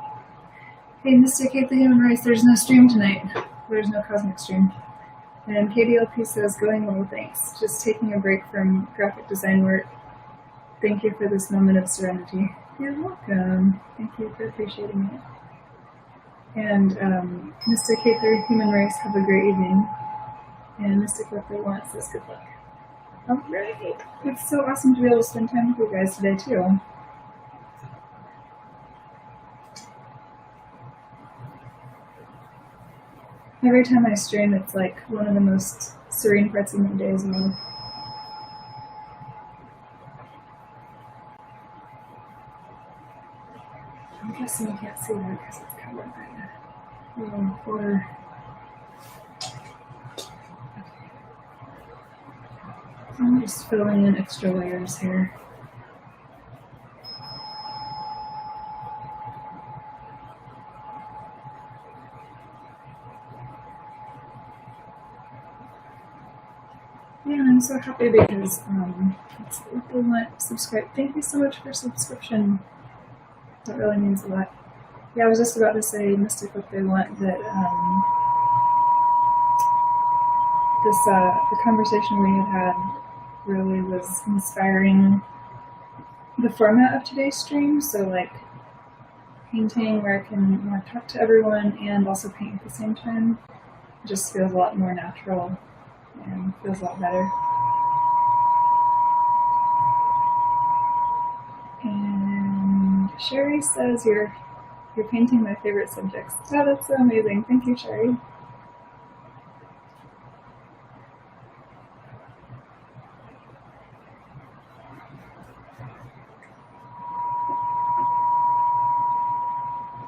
Hey, Mystic Hate the Human Race, there's no stream tonight. There's no cosmic stream. And KDLP says, going well, thanks. Just taking a break from graphic design work. Thank you for this moment of serenity. You're welcome. Thank you for appreciating it. And Mystic Hate the Human Race, have a great evening. And Mystic What They Want says, good luck. Alright. It's so awesome to be able to spend time with you guys today, too. Every time I stream, it's like one of the most serene parts of my day as well. I'm guessing you can't see that because it's covered by a little border. I'm just filling in extra layers here. Yeah, I'm so happy because that's what they want. Subscribe. Thank you so much for subscription. That really means a lot. Yeah, I was just about to say, Mystic, what they want, that the conversation we had really was inspiring the format of today's stream. So like painting where I can talk to everyone and also paint at the same time just feels a lot more natural and feels a lot better. And Sherry says you're painting my favorite subjects. Oh, that's so amazing. Thank you, Sherry.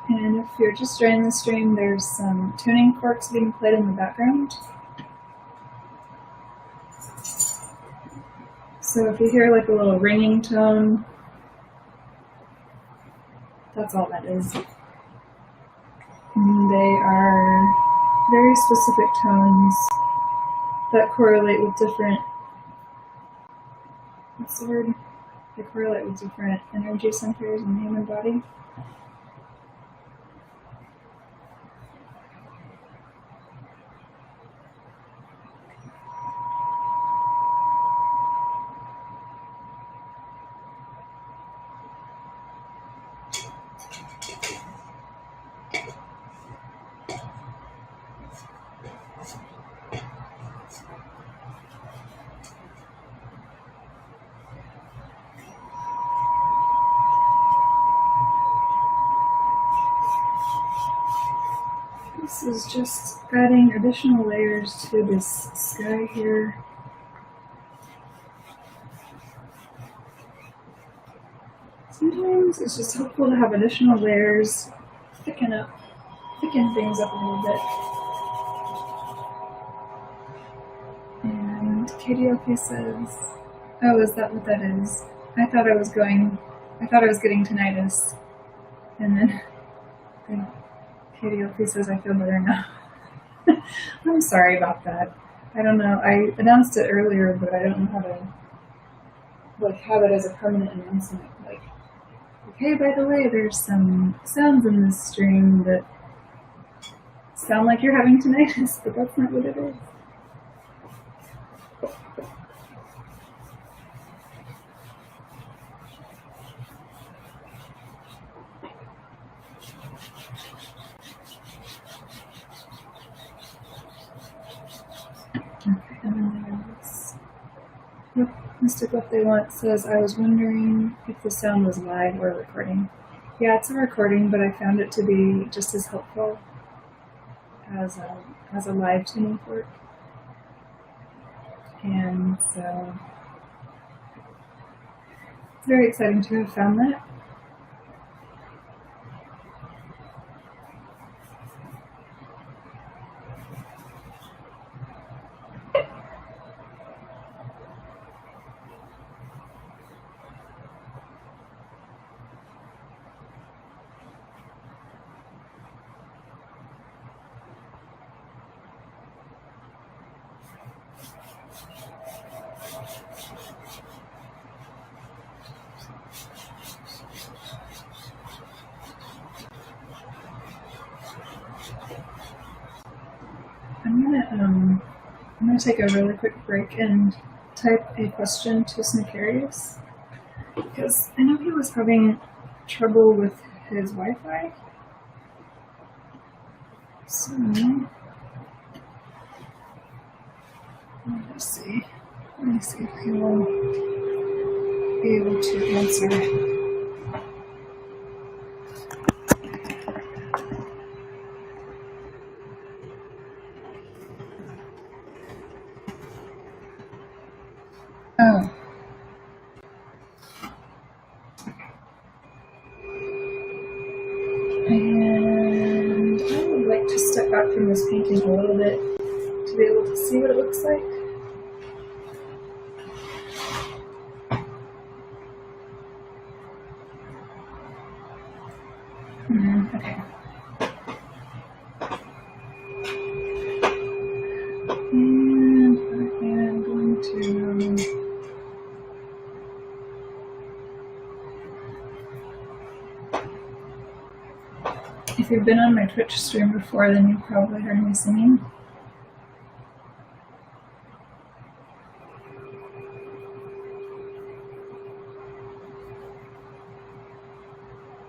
And if you're just joining the stream, there's some tuning forks being played in the background. So if you hear like a little ringing tone, that's all that is. And they are very specific tones that correlate with different, what's the word? They correlate with different energy centers in the human body. This is just adding additional layers to this sky here. Sometimes it's just helpful to have additional layers, thicken things up a little bit. And KDLP says, oh, is that what that is? I thought I was getting tinnitus. And then KDLP says, I feel better now. I'm sorry about that. I don't know. I announced it earlier, but I don't know how to have it as a permanent announcement. Like, hey, by the way, there's some sounds in this stream that sound like you're having tinnitus, but that's not what it is. Okay, and then there's Mystic What They Want says, I was wondering if the sound was live or recording. Yeah, it's a recording, but I found it to be just as helpful as a live tuning fork. And so it's very exciting to have found that. I'm gonna take a really quick break and type a question to Snicarius, because I know he was having trouble with his Wi-Fi. So let's see. Let me see if he will be able to answer. Oh. And I would like to step back from this painting a little bit to be able to see what it looks like. Okay. And I am going to if you've been on my Twitch stream before, then you've probably heard me singing.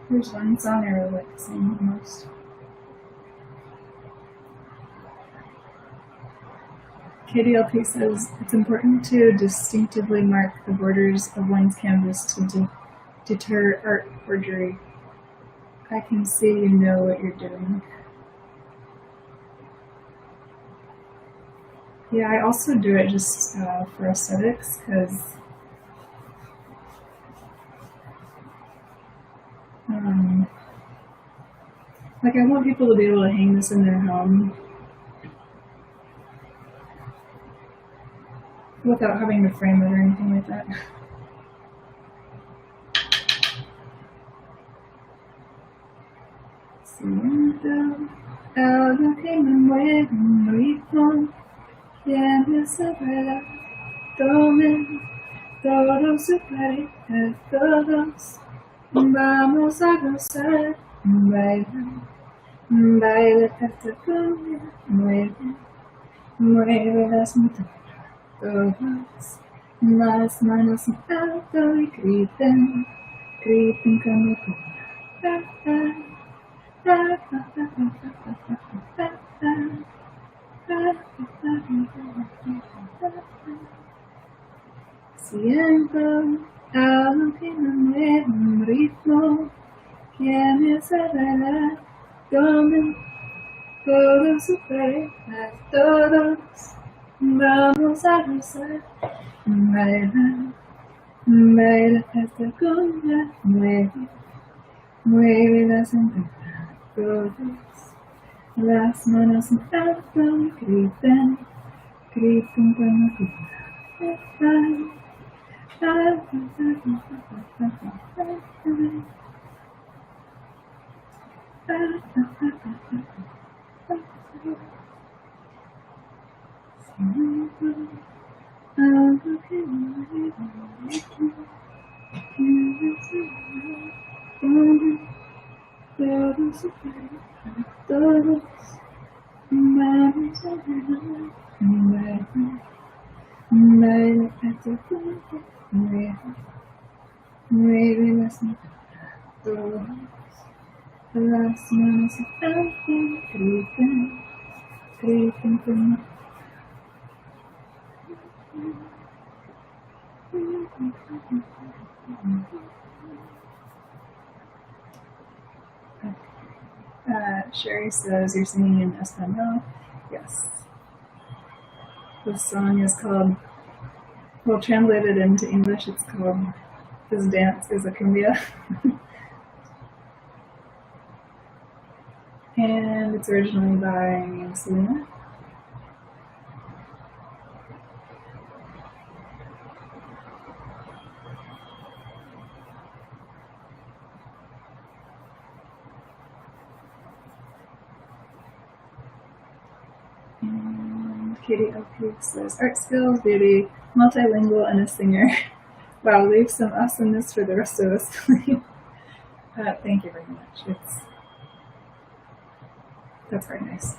There's one song I really like to sing the most. KDLP says, it's important to distinctively mark the borders of one's canvas to deter art forgery. I can see you know what you're doing. Yeah, I also do it just for aesthetics, because like I want people to be able to hang this in their home without having to frame it or anything like that. Siento algo que me mueve un ritmo, quiere saber, tomen todos sus parejas, todos vamos a gozar, baila, baila esta cumbia, mueve, mueve la cintura, todos las manos en alto y griten, griten como cura. Siento algo que me mueve un ritmo, quiere saber dónde todos sus parejas, todos vamos a gozar, baila, baila esta cumbia, mueve, mueve la cintura, todos las manos en alto, griten, griten cuando cura. Todos vamos a ver, baila esta cumbia, mueve, mueve la cintura, todos las manos en alto, griten, griten como Sherry says you're singing in Espanol. Yes. This song is called, well, translated into English, it's called This Dance is a Cumbia. And it's originally by Selena. Katie LP says, art skills, beauty, multilingual, and a singer. Wow, leave some awesomeness for the rest of us. Thank you very much. That's very nice.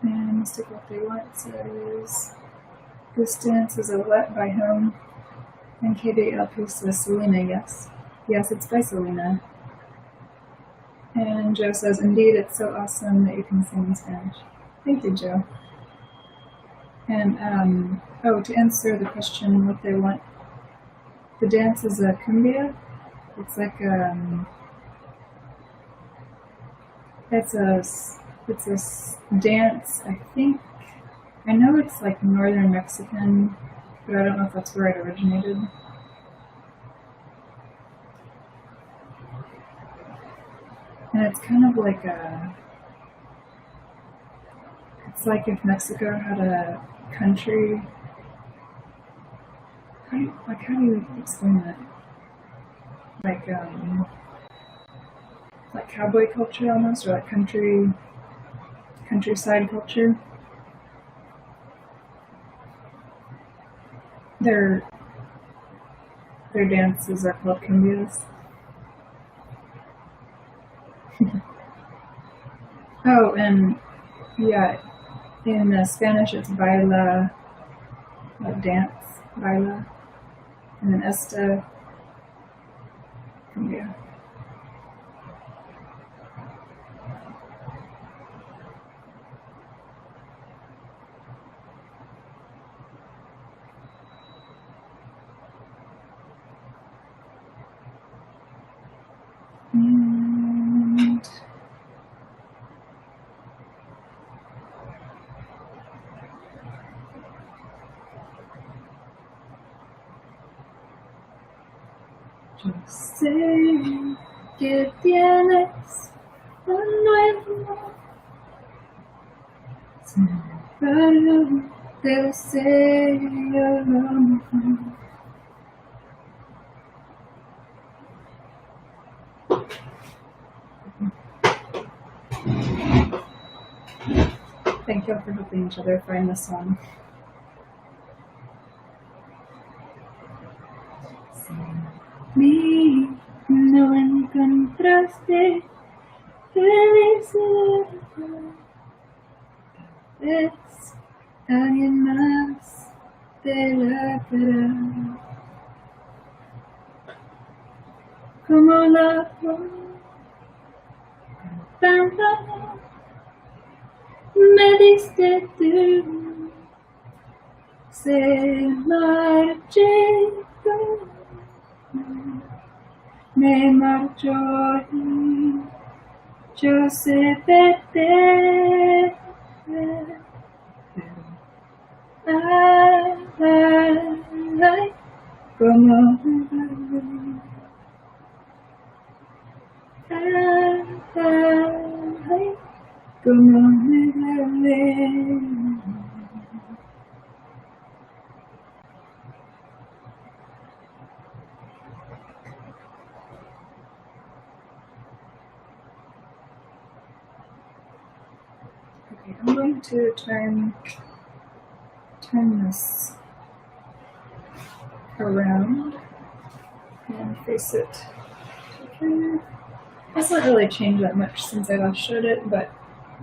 And Mystic What They Want says, this dance is a what by whom? And KDLP says Selena, yes. Yes, it's by Selena. And Joe says, indeed, it's so awesome that you can sing in Spanish. Thank you, Joe. And, to answer the question, what they want, the dance is a cumbia. It's like it's a dance, I think, I know it's like northern Mexican, but I don't know if that's where it originated. And it's kind of like it's like if Mexico had a country, how do you explain that? Like cowboy culture almost, or like countryside culture. Their dances are called cumbias. Oh, and yeah, in Spanish it's baila, like dance, baila, and then esta, cumbia. And yo sé que tienes un nuevo separado del sello mejor. Thank you all for helping each other find this song. Mi no encontraste felicidad. Es alguien más de la cara. Como la flor, tanto amor me diste tú. Se marchó, me marchó y yo sé verte. Ay, ay, ay, como ay, ay, como me duele. Okay, I'm going to turn this around and face it. Hasn't really changed that much since I last showed it, but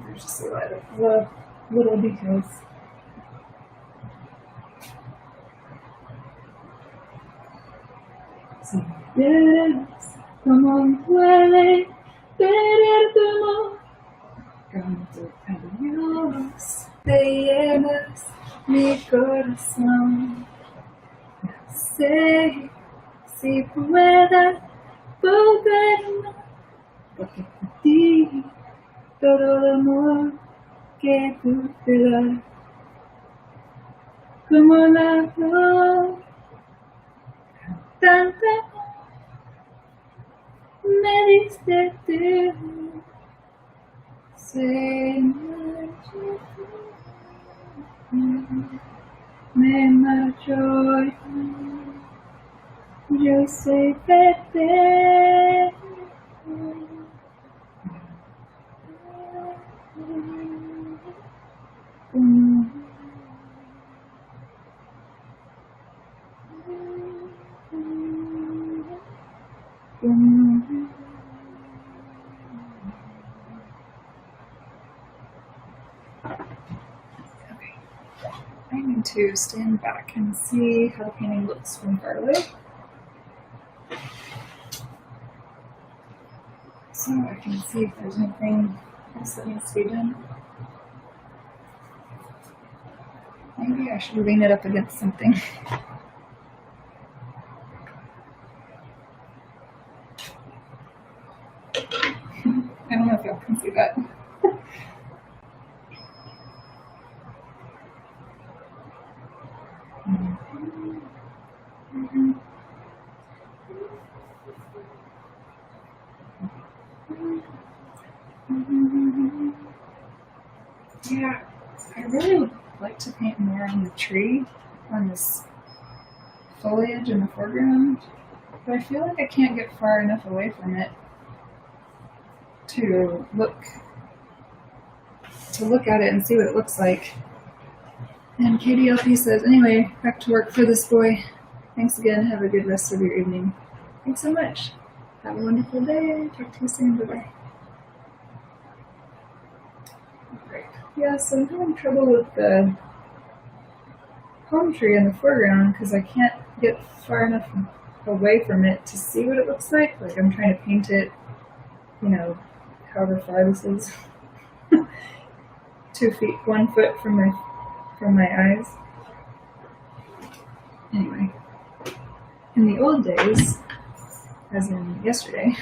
there's just a lot of little details. Si ves como duele perder tu amor, canto adiós, te llevas mi corazón. No sé si pueda volver, porque por ti todo el amor que tú te das, como la flor, tanta me diste tú, se marchó, me marchó, yo sé verte. I need to stand back and see how the painting looks from far away. So I can see if there's anything else that needs to be done. Maybe I should lean it up against something. I don't know if y'all can see that. Yeah, I really would like to paint more on the tree, on this foliage in the foreground, but I feel like I can't get far enough away from it to look at it and see what it looks like. And KDLP says, anyway, back to work for this boy. Thanks again. Have a good rest of your evening. Thanks so much. Have a wonderful day. Talk to you soon. Bye-bye. Great. Yeah, so I'm having trouble with the palm tree in the foreground because I can't get far enough away from it to see what it looks like. Like I'm trying to paint it, however far this is. 2 feet, 1 foot from my eyes. Anyway, in the old days, as in yesterday,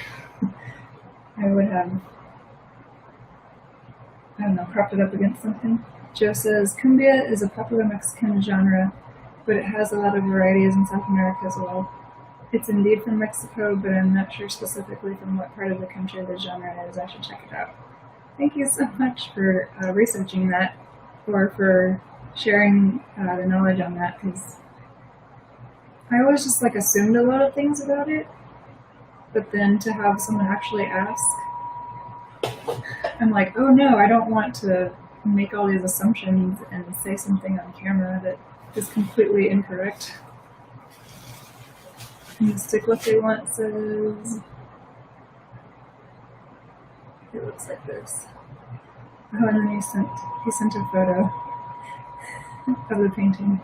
I would have, propped it up against something. Joe says, cumbia is a popular Mexican genre, but it has a lot of varieties in South America as well. It's indeed from Mexico, but I'm not sure specifically from what part of the country the genre is. I should check it out. Thank you so much for researching that, or for sharing the knowledge on that, because I always just assumed a lot of things about it, but then to have someone actually ask, I'm like, oh no, I don't want to make all these assumptions and say something on camera that is completely incorrect. Stick what they want says, it looks like this. Oh, and then he sent a photo of the painting.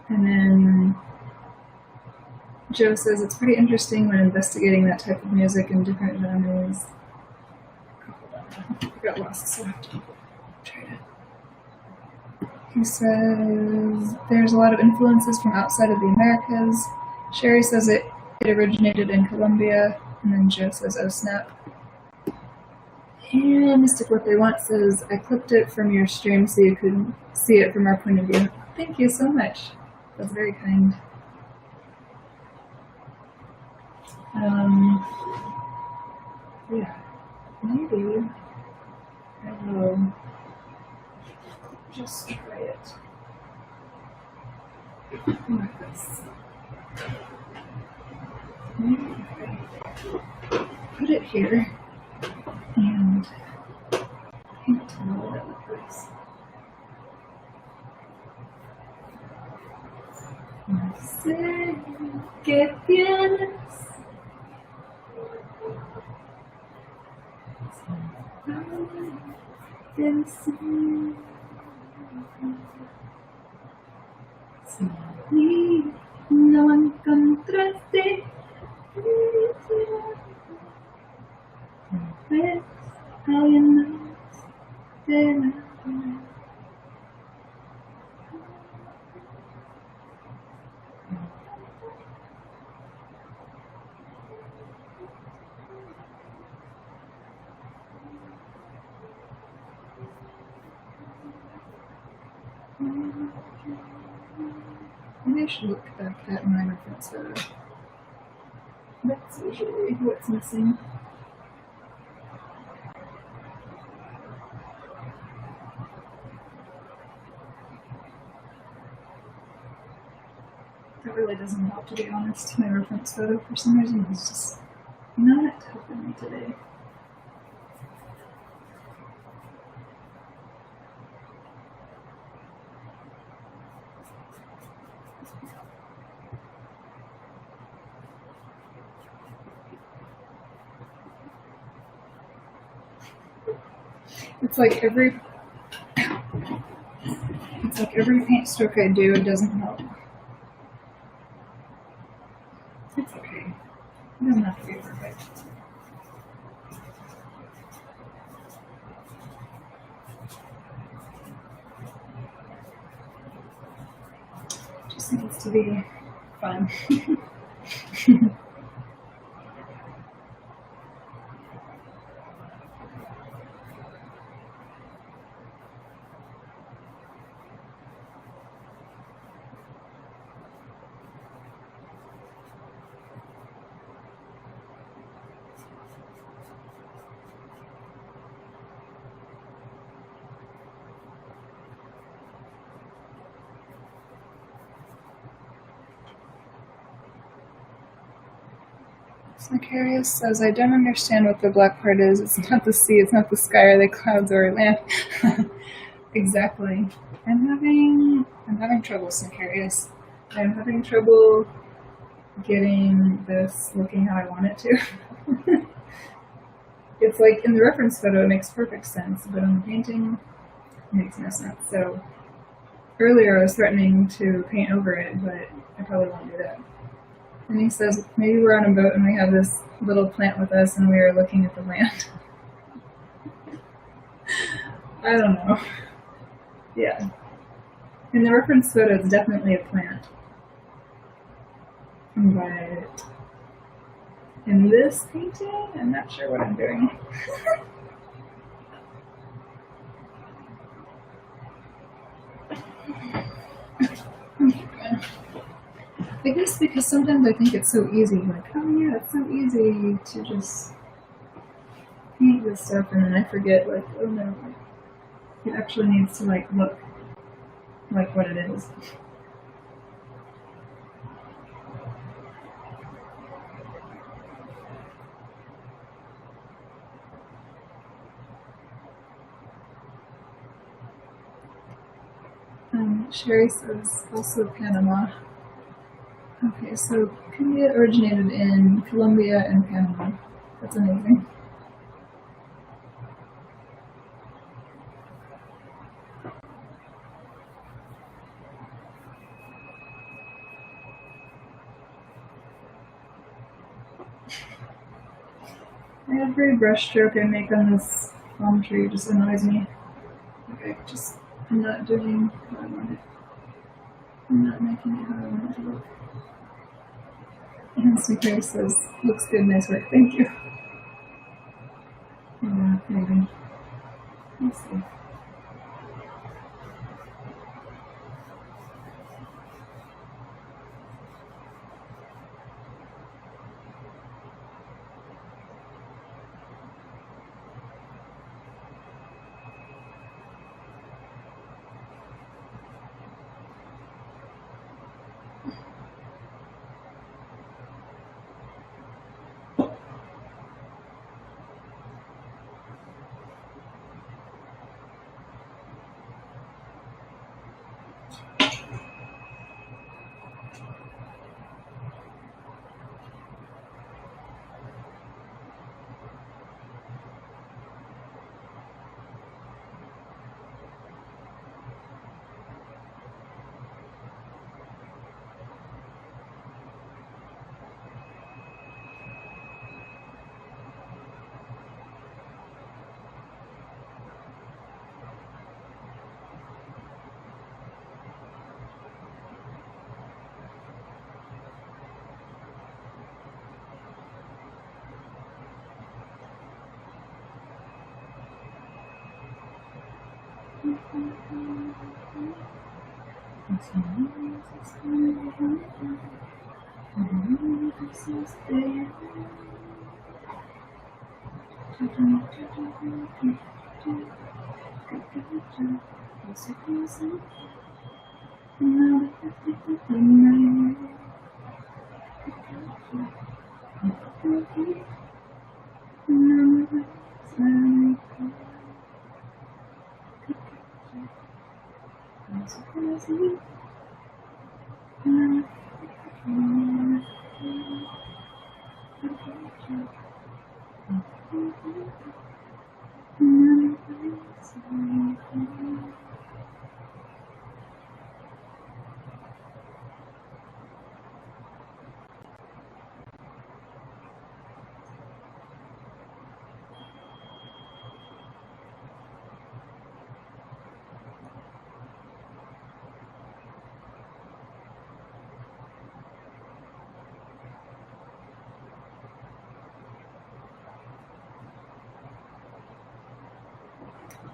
And then Joe says it's pretty interesting when investigating that type of music in different genres. I got lost, so I have to try to. He says there's a lot of influences from outside of the Americas. Sherry says it originated in Colombia, and then Joe says, oh snap. And Mystic What They Want says, I clipped it from your stream so you could see it from our point of view. Thank you so much. That's very kind. Yeah, maybe I will just try it like this. Maybe if I put it here and paint a little bit like this. No sé qué tienes. Si no encontraste, ves alguien más de la Maybe I should look back at my reference photo. That's usually what's missing. That really doesn't help, to be honest. My reference photo, for some reason, is just not helping me today. It's like every paint stroke I do, it doesn't help. It's okay. It doesn't have to be perfect. It just needs to be fun. Sicarius says, I don't understand what the black part is. It's not the sea, it's not the sky or the clouds or land. Exactly. I'm having trouble, Sicarius. I'm having trouble getting this looking how I want it to. It's like in the reference photo it makes perfect sense, but in the painting it makes no sense. So earlier I was threatening to paint over it, but I probably won't do that. And he says, maybe we're on a boat and we have this little plant with us and we are looking at the land. I don't know. Yeah. In the reference photo, it's definitely a plant. But in this painting, I'm not sure what I'm doing. I guess because sometimes I think it's so easy, like, oh yeah, it's so easy to just paint this stuff, and then I forget, like, oh no, it actually needs to, like, look like what it is. Sherry says, also Panama. Okay, so Cumbia originated in Colombia and Panama. That's amazing. Every brush stroke I make on this palm tree just annoys me. Okay, just, I'm not doing how I want it. I'm not making it how I want it to look. And Sukari says, looks good, nice work, thank you. Yeah, maybe. Let's see.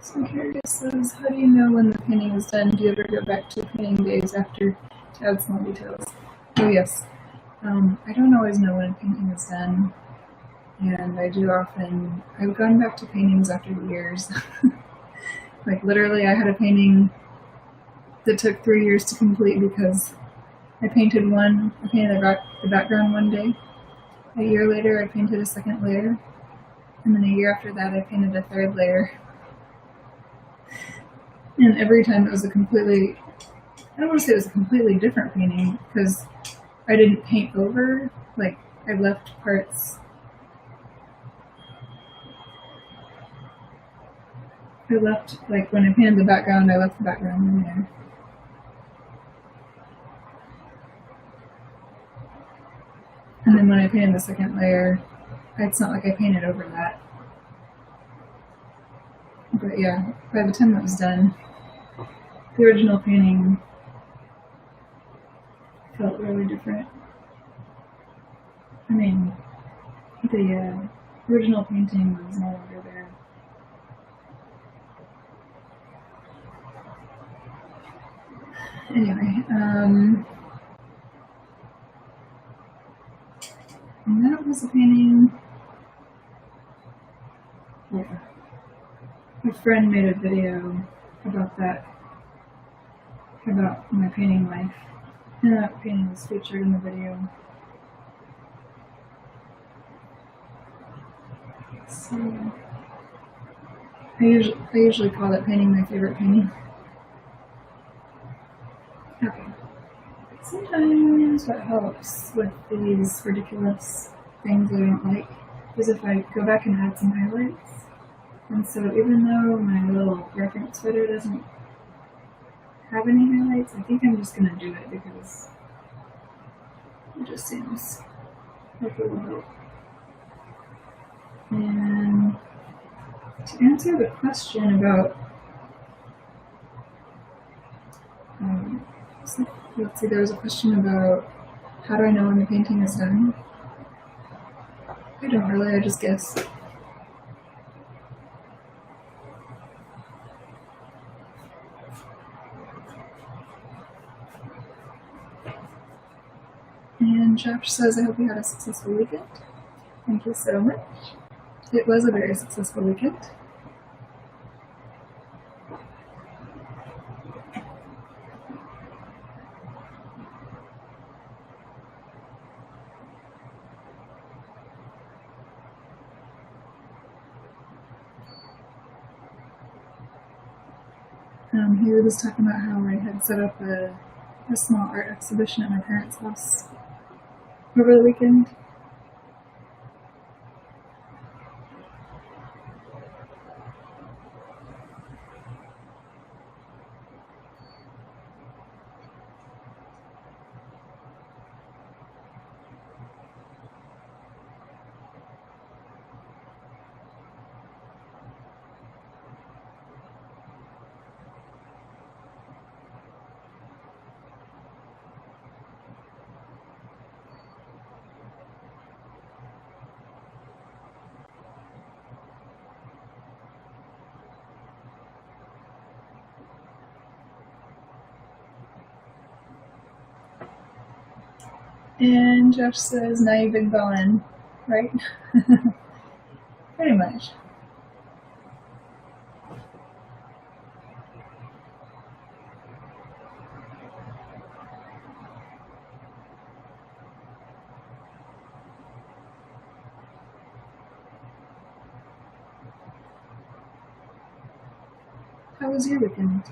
So here it says, how do you know when the painting is done? Do you ever go back to painting days after to add small details? Oh yes. I don't always know when a painting is done, and I do often, I've gone back to paintings after years. Like literally I had a painting that took 3 years to complete because I painted the background one day, A year later, I painted a second layer. And then a year after that, I painted a third layer. And every time it was a completely, I don't want to say it was a completely different painting, because I didn't paint over, like, I left parts. Like, when I painted the background, I left the background in there. And then when I painted the second layer, it's not like I painted over that. But yeah, by the time that was done, the original painting felt really different. I mean, the original painting was no longer there. Anyway, and that was a painting. Yeah. A friend made a video about that, about my painting life. And that painting was featured in the video. So, I usually call that painting my favorite painting. Okay. Sometimes what helps with these ridiculous things I don't like is if I go back and add some highlights. And so even though my little reference photo doesn't have any highlights, I think I'm just going to do it because it just seems like it will help. And to answer the question about, let's see, there was a question about how do I know when the painting is done? I don't really, I just guess. And Josh says, I hope you had a successful weekend. Thank you so much. It was a very successful weekend. He was talking about how I had set up a small art exhibition at my parents' house over the weekend. And Josh says, now you've been gone, right? Pretty much. How was your weekend?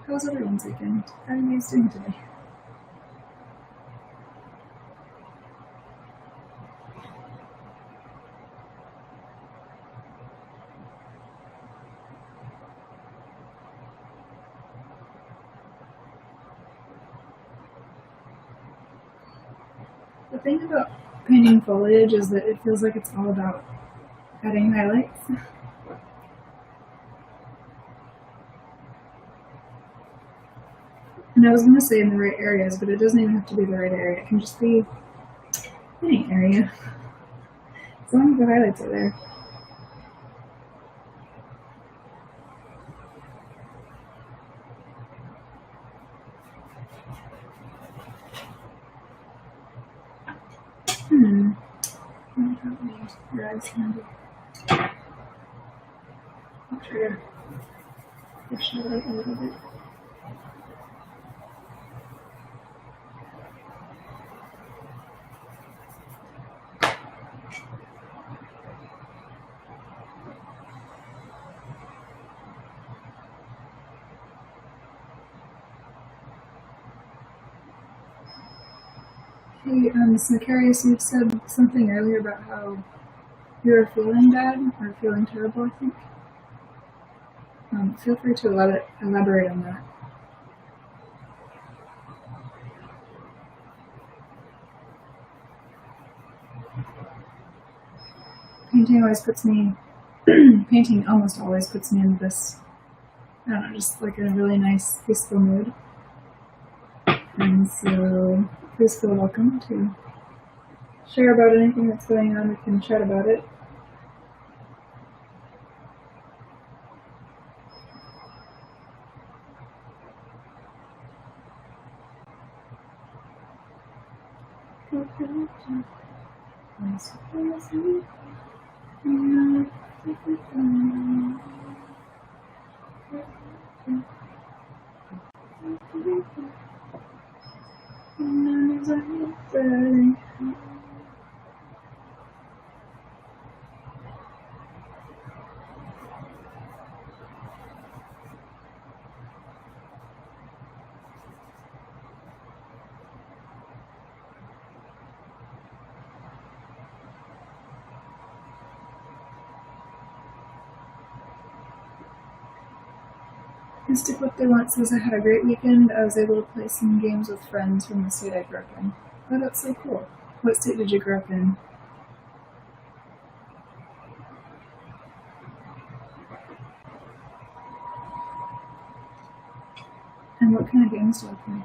How was everyone's weekend? How are you guys doing today? The thing about painting foliage is that it feels like it's all about adding highlights. And I was going to say in the right areas, but it doesn't even have to be the right area. It can just be any area. As long as the highlights are there. Your eyes handy. I'll try to push it out a little bit. Hey, Macarius, you said something earlier about how you were feeling bad or feeling terrible, I think. Feel free to elaborate on that. Painting almost always puts me in this, I don't know, just like a really nice, peaceful mood. And so, please feel welcome to share about anything that's going on. We can chat about it. Mystic What They Want says, I had a great weekend. I was able to play some games with friends from the state I grew up in. Oh, that's so cool. What state did you grow up in? And what kind of games do you play?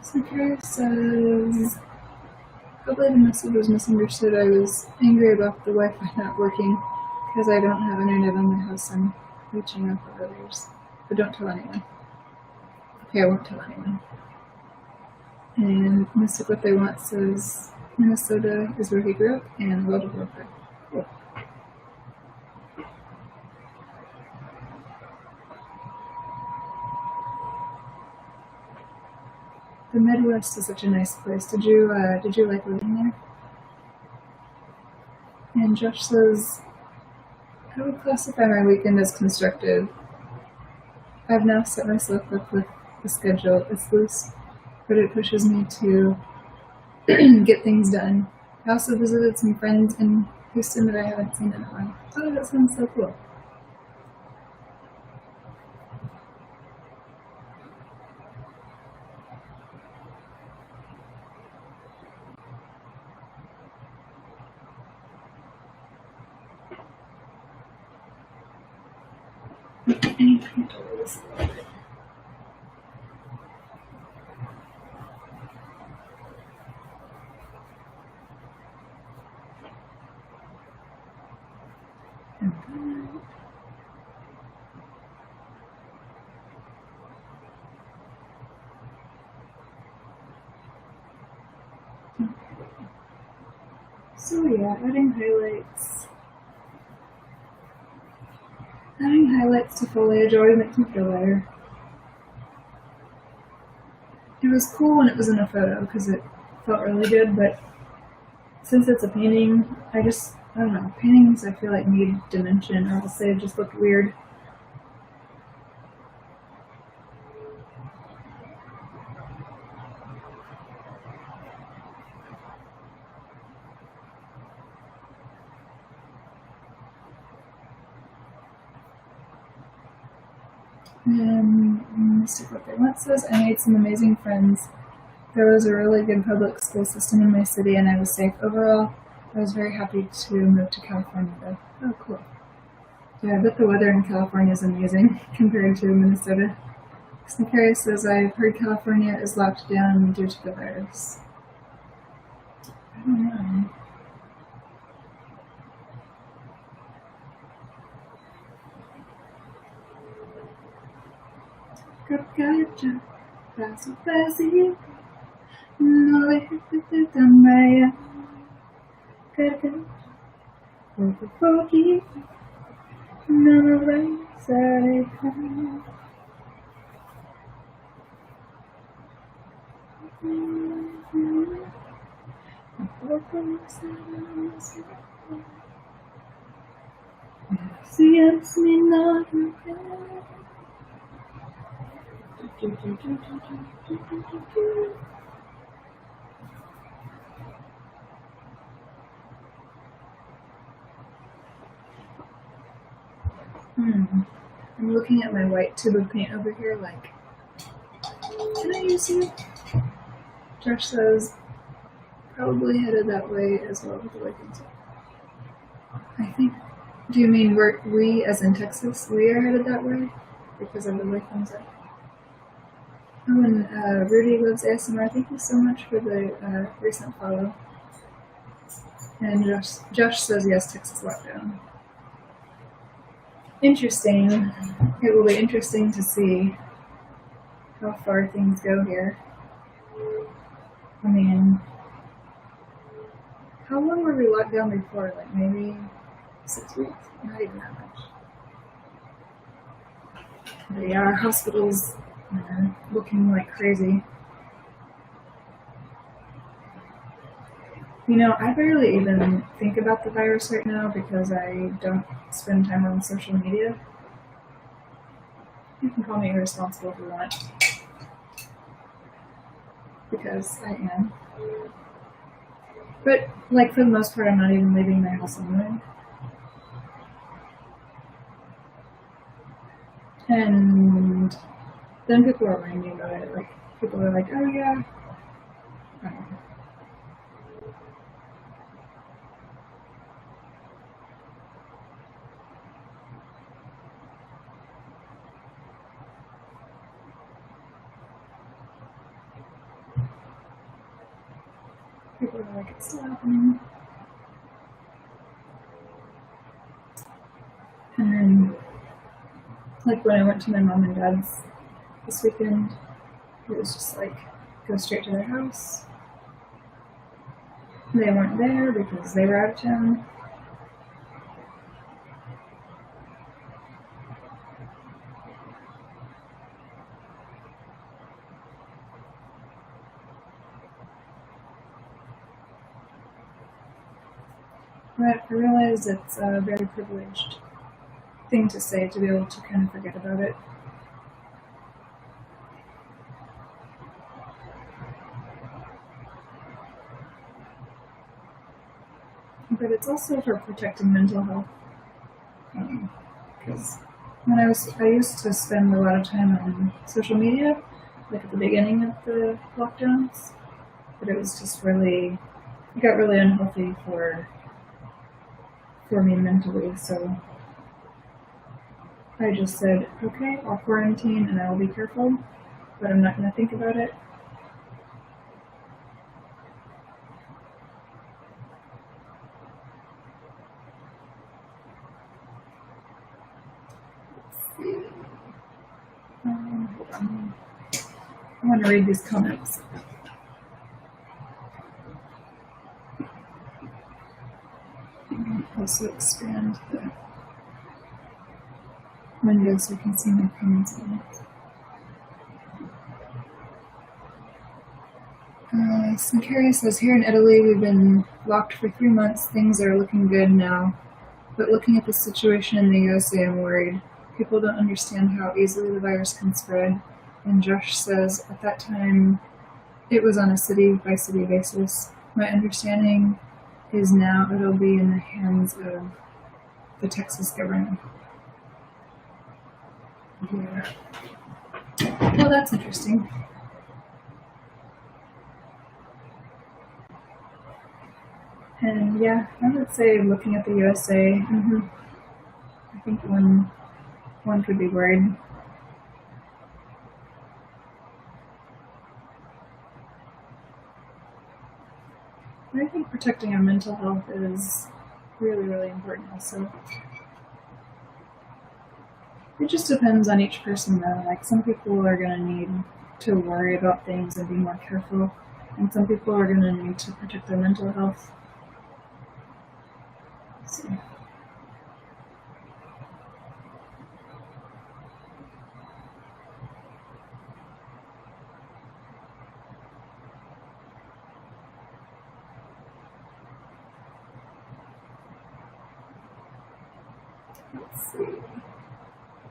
Sakura says, probably the message was misunderstood. I was angry about the Wi-Fi not working because I don't have internet on my house. I'm reaching out for others. But don't tell anyone. Okay, I won't tell anyone. And Mystic What They Want says, Minnesota is where he grew up and World of Warcraft. Cool. The Midwest is such a nice place. Did you like living there? And Josh says, I would classify my weekend as constructive. I've now set myself up with a schedule. It's loose, but it pushes me to get things done. I also visited some friends in Houston that I haven't seen in a while. Oh, that sounds so cool. So yeah, adding highlights to foliage always makes me feel better. It was cool when it was in a photo because it felt really good, but since it's a painting, I don't know, paintings I feel like need dimension, or else they just look weird. And Mystic What They Want says, I made some amazing friends. There was a really good public school system in my city and I was safe overall. I was very happy to move to California though. Oh, cool. Yeah, I bet the weather in California is amazing compared to Minnesota. Acrylics says, I've heard California is locked down due to the virus. I don't know. Gotcha. Paso pasito. No dejes que te tambaya. Carga. Poco poquito. No me vayas a dejar. Si es mi nombre. I'm looking at my white tube of paint over here like, can I use it? Josh says, probably headed that way as well with the Lakers. I think, do you mean we as in Texas, we are headed that way? Because of the way things are. Oh, and Rudy loves ASMR. Thank you so much for the recent follow. And Josh says yes, Texas lockdown. Interesting. It will be interesting to see how far things go here. I mean, how long were we locked down before? Like maybe 6 weeks? Not even that much. But yeah, our hospitals are looking like crazy. You know, I barely even think about the virus right now because I don't spend time on social media. You can call me irresponsible if you want. Because I am. But, like, for the most part, I'm not even leaving my house anyway. And then people are worrying me about it. Like, people are like, oh yeah. I don't know. People are like, it's still happening. And then, like when I went to my mom and dad's this weekend, it was just like, go straight to their house. They weren't there because they were out of town. But I realize it's a very privileged thing to say to be able to kind of forget about it. But it's also for protecting mental health. Because when I used to spend a lot of time on social media, like at the beginning of the lockdowns, but it was just really, it got really unhealthy for me mentally, so I just said, okay, I'll quarantine and I will be careful, but I'm not going to think about it. Hold on. I want to read these comments. Also expand the window so you can see my comments on it. Sinclair says, here in Italy we've been locked for 3 months. Things are looking good now. But looking at the situation in the USA, I'm worried. People don't understand how easily the virus can spread. And Josh says, at that time, it was on a city-by-city basis. My understanding is now it'll be in the hands of the Texas government. Yeah. Well, that's interesting. And yeah, I would say looking at the USA, I think one could be worried. But I think protecting our mental health is really, really important also. It just depends on each person though. Like some people are going to need to worry about things and be more careful, and some people are going to need to protect their mental health. So. Let's see.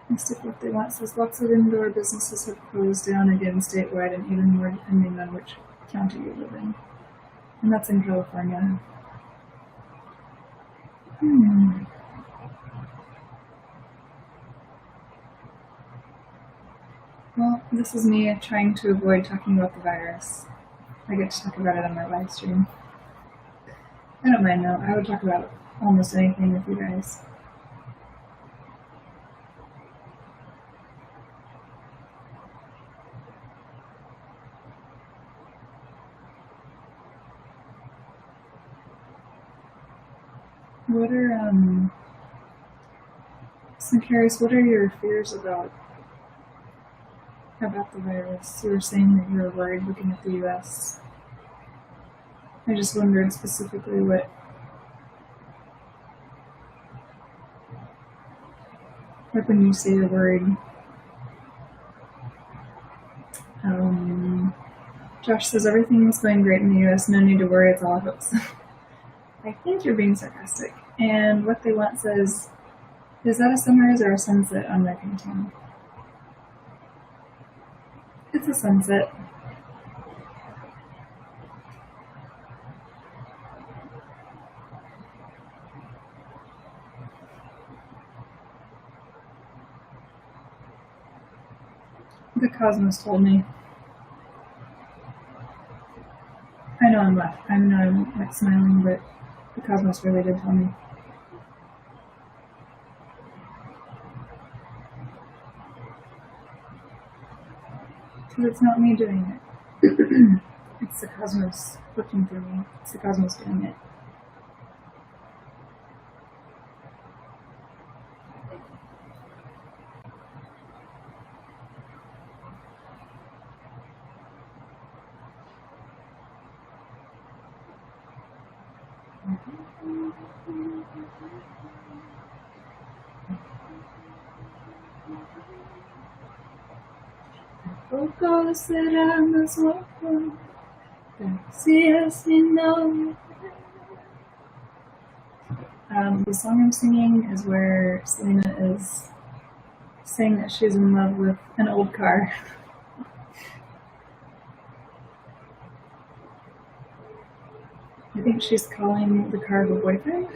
Mystic What They Want says lots of indoor businesses have closed down again statewide and even more depending on which county you live in. And that's in California. Well, this is me trying to avoid talking about the virus. I get to talk about it on my live stream. I don't mind though. I would talk about almost anything with you guys. What are, I'm curious, what are your fears about the virus? You were saying that you were worried looking at the US. I just wondered specifically what when you say you're worried. Josh says everything is going great in the US, no need to worry, it's all hopes. I think you're being sarcastic. And What They Want says, is that a sunrise or a sunset on their painting? It's a sunset. The Cosmos told me. I know I'm left. I'm not like smiling, but the Cosmos really did tell me. Because it's not me doing it. It's the Cosmos working through me. It's the Cosmos doing it. Poco será más guapo, si así no. The song I'm singing is where Selena is saying that she's in love with an old car. I think she's calling the car her boyfriend.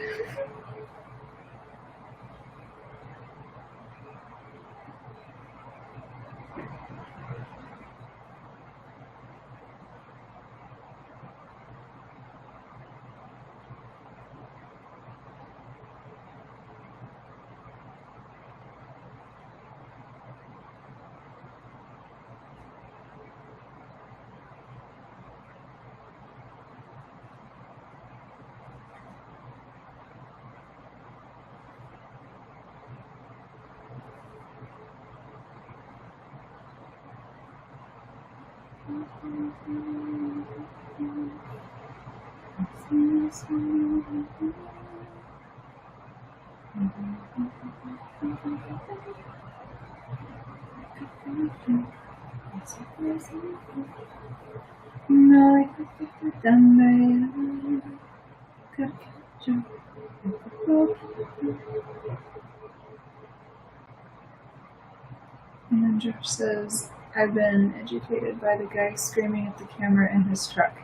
And Josh says, I've been educated by the guy screaming at the camera in his truck.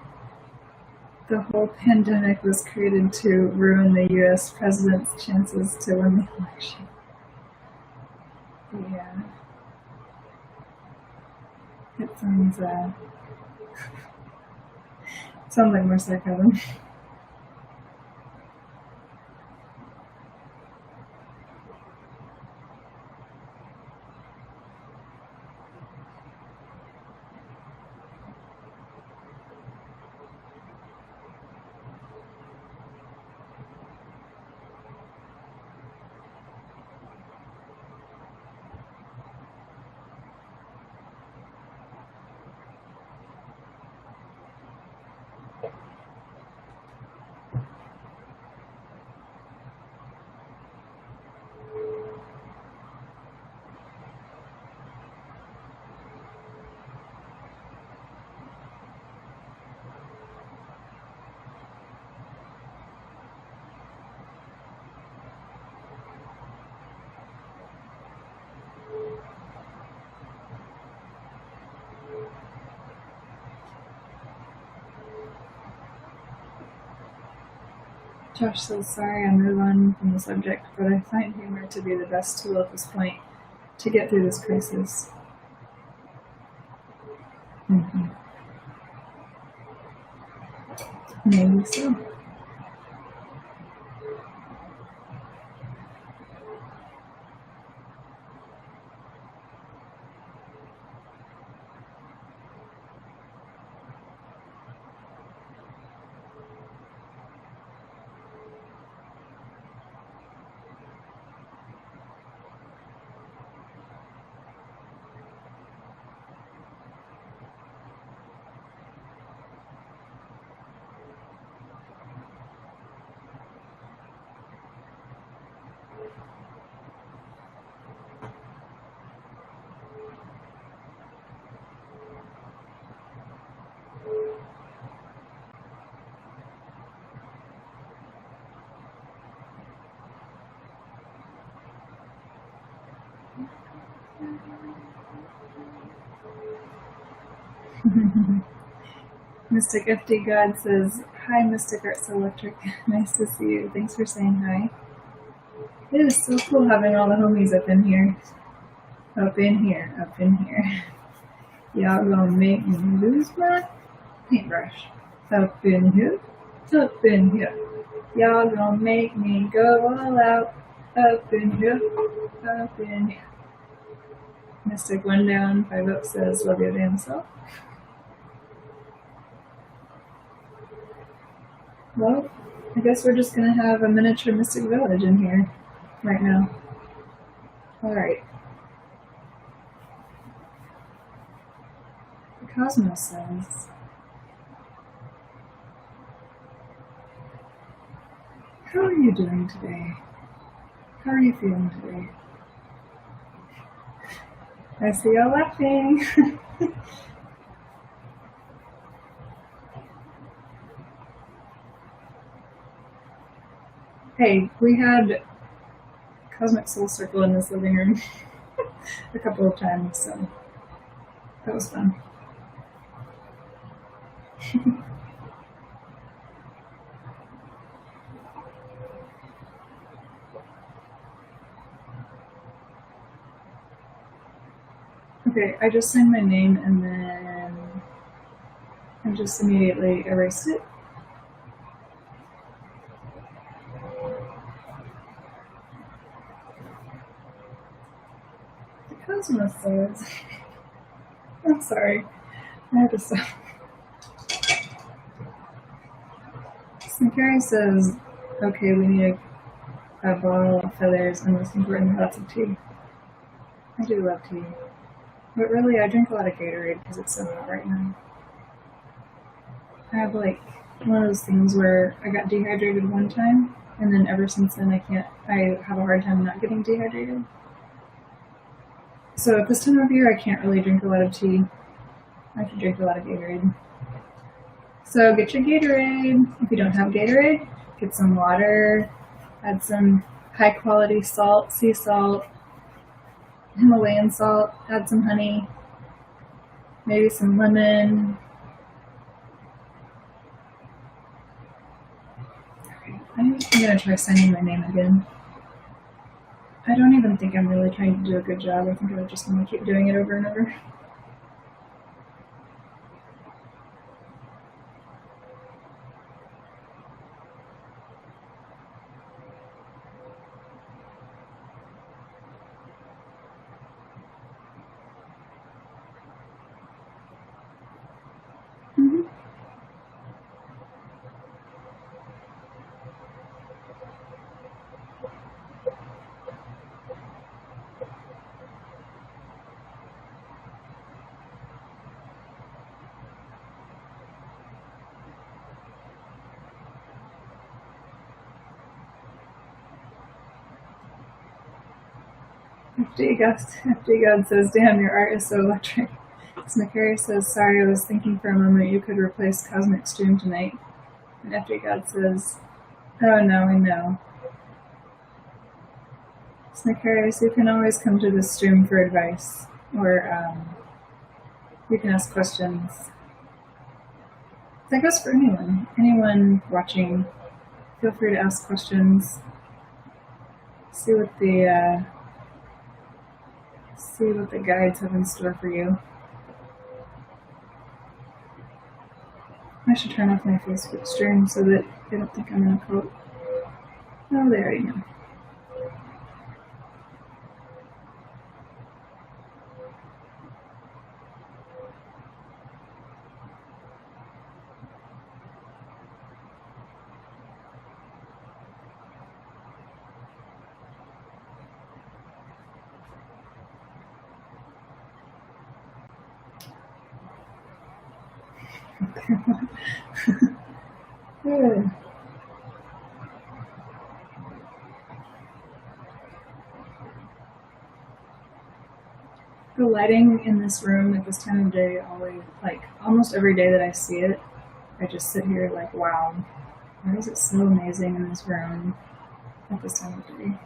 The whole pandemic was created to ruin the US president's chances to win the election. Yeah. It sounds, sounds like more sarcasm. Josh says, sorry I move on from the subject, but I find humor to be the best tool at this point to get through this crisis. Mm-hmm. Maybe so. Mystic FD God says, hi Mystic Arts Electric, nice to see you, thanks for saying hi. It is so cool having all the homies up in here. Up in here, up in here. Y'all gonna make me lose my paintbrush. Up in here, up in here. Y'all gonna make me go all out. Up in here, up in here. Mystic one down, 5 up says, love your damn self. Well, I guess we're just gonna have a miniature Mystic Village in here right now. Alright. The Cosmos says, how are you doing today? How are you feeling today? I see y'all laughing. Hey, we had Cosmic Soul Circle in this living room a couple of times, so that was fun. Okay, I just signed my name and then I just immediately erased it. The Cosmos says, I'm sorry, I had to stop. Sincari says, okay, we need a bottle of feathers and most important, lots of tea. I do love tea. But really, I drink a lot of Gatorade because it's so hot right now. I have like one of those things where I got dehydrated one time, and then ever since then I have a hard time not getting dehydrated. So at this time of year, I can't really drink a lot of tea. I have to drink a lot of Gatorade. So get your Gatorade. If you don't have Gatorade, get some water, add some high quality salt, sea salt, Himalayan salt, add some honey, maybe some lemon. I'm gonna try signing my name again. I don't even think I'm really trying to do a good job. I think I'm just gonna keep doing it over and over. FD God says, damn, your art is so electric. Snickary says, sorry, I was thinking for a moment you could replace Cosmic Stream tonight. And FD God says, oh no, I know. Snickary, you can always come to this stream for advice, or you can ask questions. That goes for anyone watching Feel free to ask questions. See what the guides have in store for you. I should turn off my Facebook stream so that they don't think I'm in a cult. Oh, there you go. Good. The lighting in this room at this time of day, always, like almost every day that I see it, I just sit here like, wow, why is it so amazing in this room at this time of day?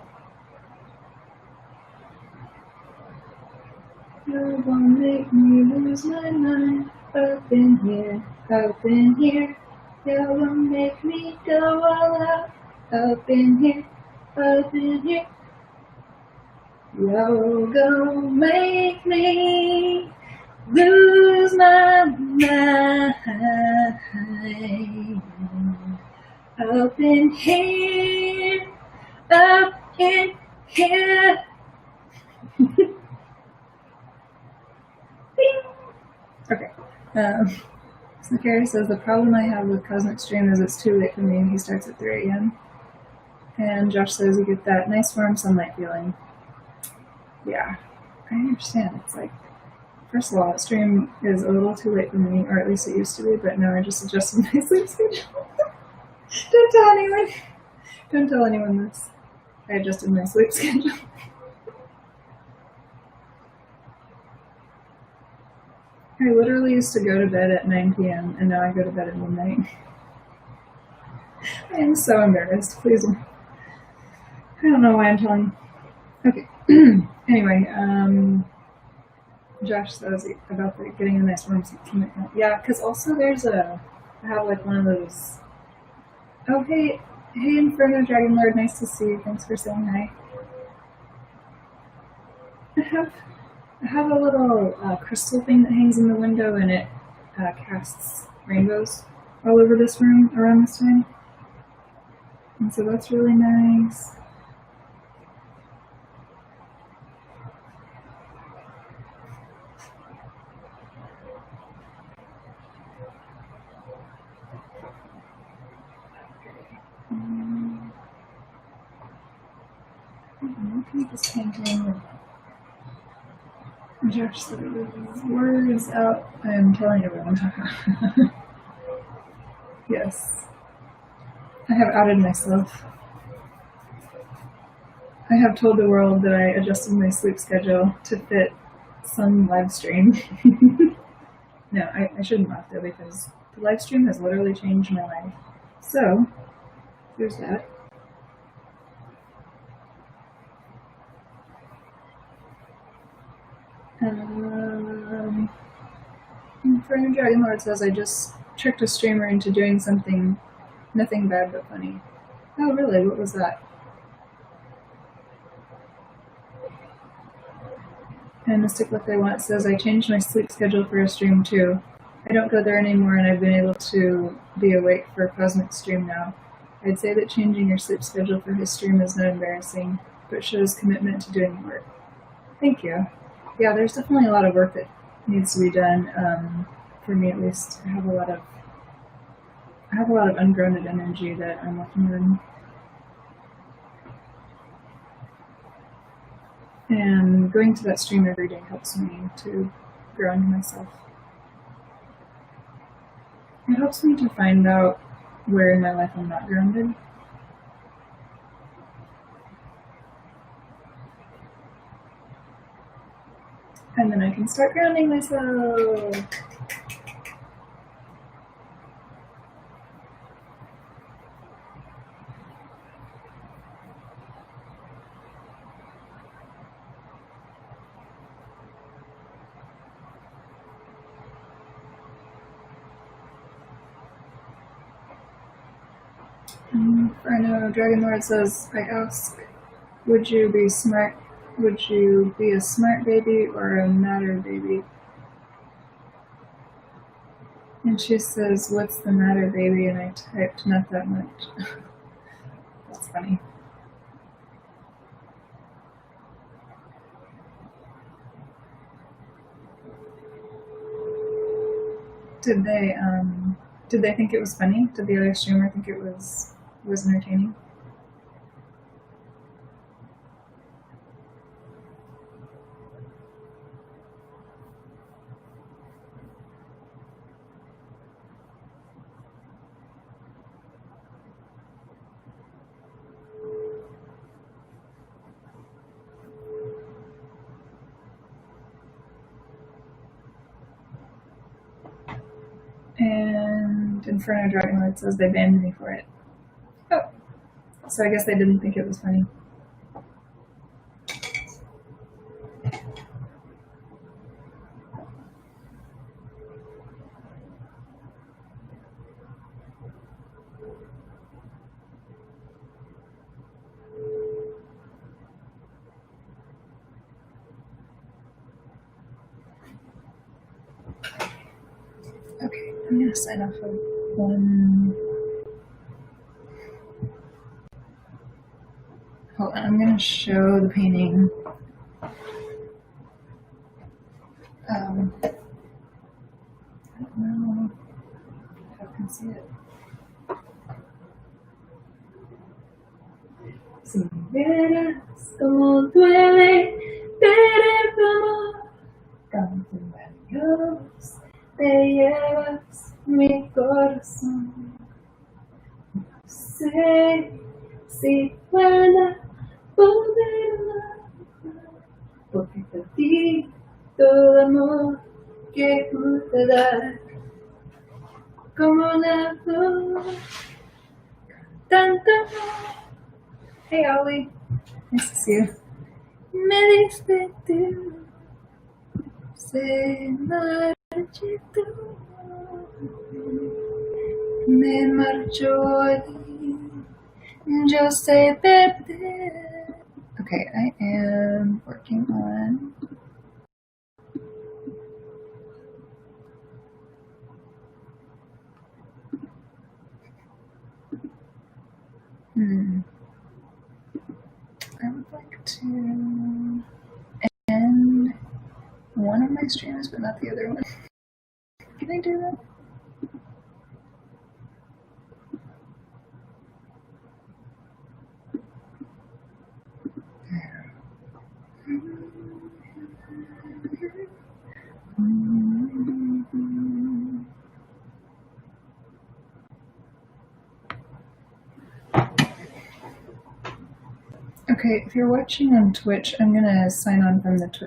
You won't make me lose my mind up in here, up in here. You won't make me go all out up in here, up in here. You're gonna make me lose my mind up in here, up in here. Okay. So Carrie says, the problem I have with Cosmic Stream is it's too late for me. He starts at 3 a.m. And Josh says you get that nice warm sunlight feeling. Yeah, I understand. It's like, first of all, that stream is a little too late for me, or at least it used to be, but now I just adjusted my sleep schedule. Don't tell anyone. Don't tell anyone this. I adjusted my sleep schedule. I literally used to go to bed at 9 p.m. and now I go to bed at midnight. I am so embarrassed. Please. I don't know why I'm telling you. Okay. Anyway, Josh says about getting a nice warm commitment. Yeah, because also I have like one of those. Oh, hey, Inferno Dragon Lord, nice to see you. Thanks for saying hi. I have a little crystal thing that hangs in the window, and it casts rainbows all over this room around this time. And so that's really nice. I'm looking at this painting. Josh said words out. I am telling everyone. Yes. I have outed myself. I have told the world that I adjusted my sleep schedule to fit some live stream. No, I shouldn't laugh though, because the live stream has literally changed my life. So, there's that. Friend Dragon Lord says I just tricked a streamer into doing something, nothing bad but funny. Oh really? What was that? And Mystic Look I Want says I changed my sleep schedule for a stream too. I don't go there anymore and I've been able to be awake for a Cosmic Stream now. I'd say that changing your sleep schedule for his stream is not embarrassing, but shows commitment to doing work. Thank you. Yeah, there's definitely a lot of work that needs to be done, for me at least. I have a lot of ungrounded energy that I'm working on. And going to that stream every day helps me to ground myself. It helps me to find out where in my life I'm not grounded. And then I can start grounding myself. Inferno Dragon Lord says, I ask, would you be smart? Would you be a smart baby or a matter baby? And she says, what's the matter, baby? And I typed, not that much. That's funny. Did they think it was funny? Did the other streamer think it was entertaining? And Inferno Dragonlord says they banned me for it. Oh, so I guess they didn't think it was funny. Okay, I'm gonna sign off of one. Hold on, I'm gonna show the painting. I don't know if I can see it. Si verás como duele ver tu amor, tanto Dios te llevas mi corazón. No sé si pueda poder amar, porque te di todo amor que pude dar, como una flor, tanto amor. Hey Ollie, nice to see you. Me diste tú, se marchitó, me marchó yo sé perder. Okay, I am working on I would like to end one of my streams, but not the other one. Can I do that? Okay, if you're watching on Twitch, I'm gonna sign on from the Twitch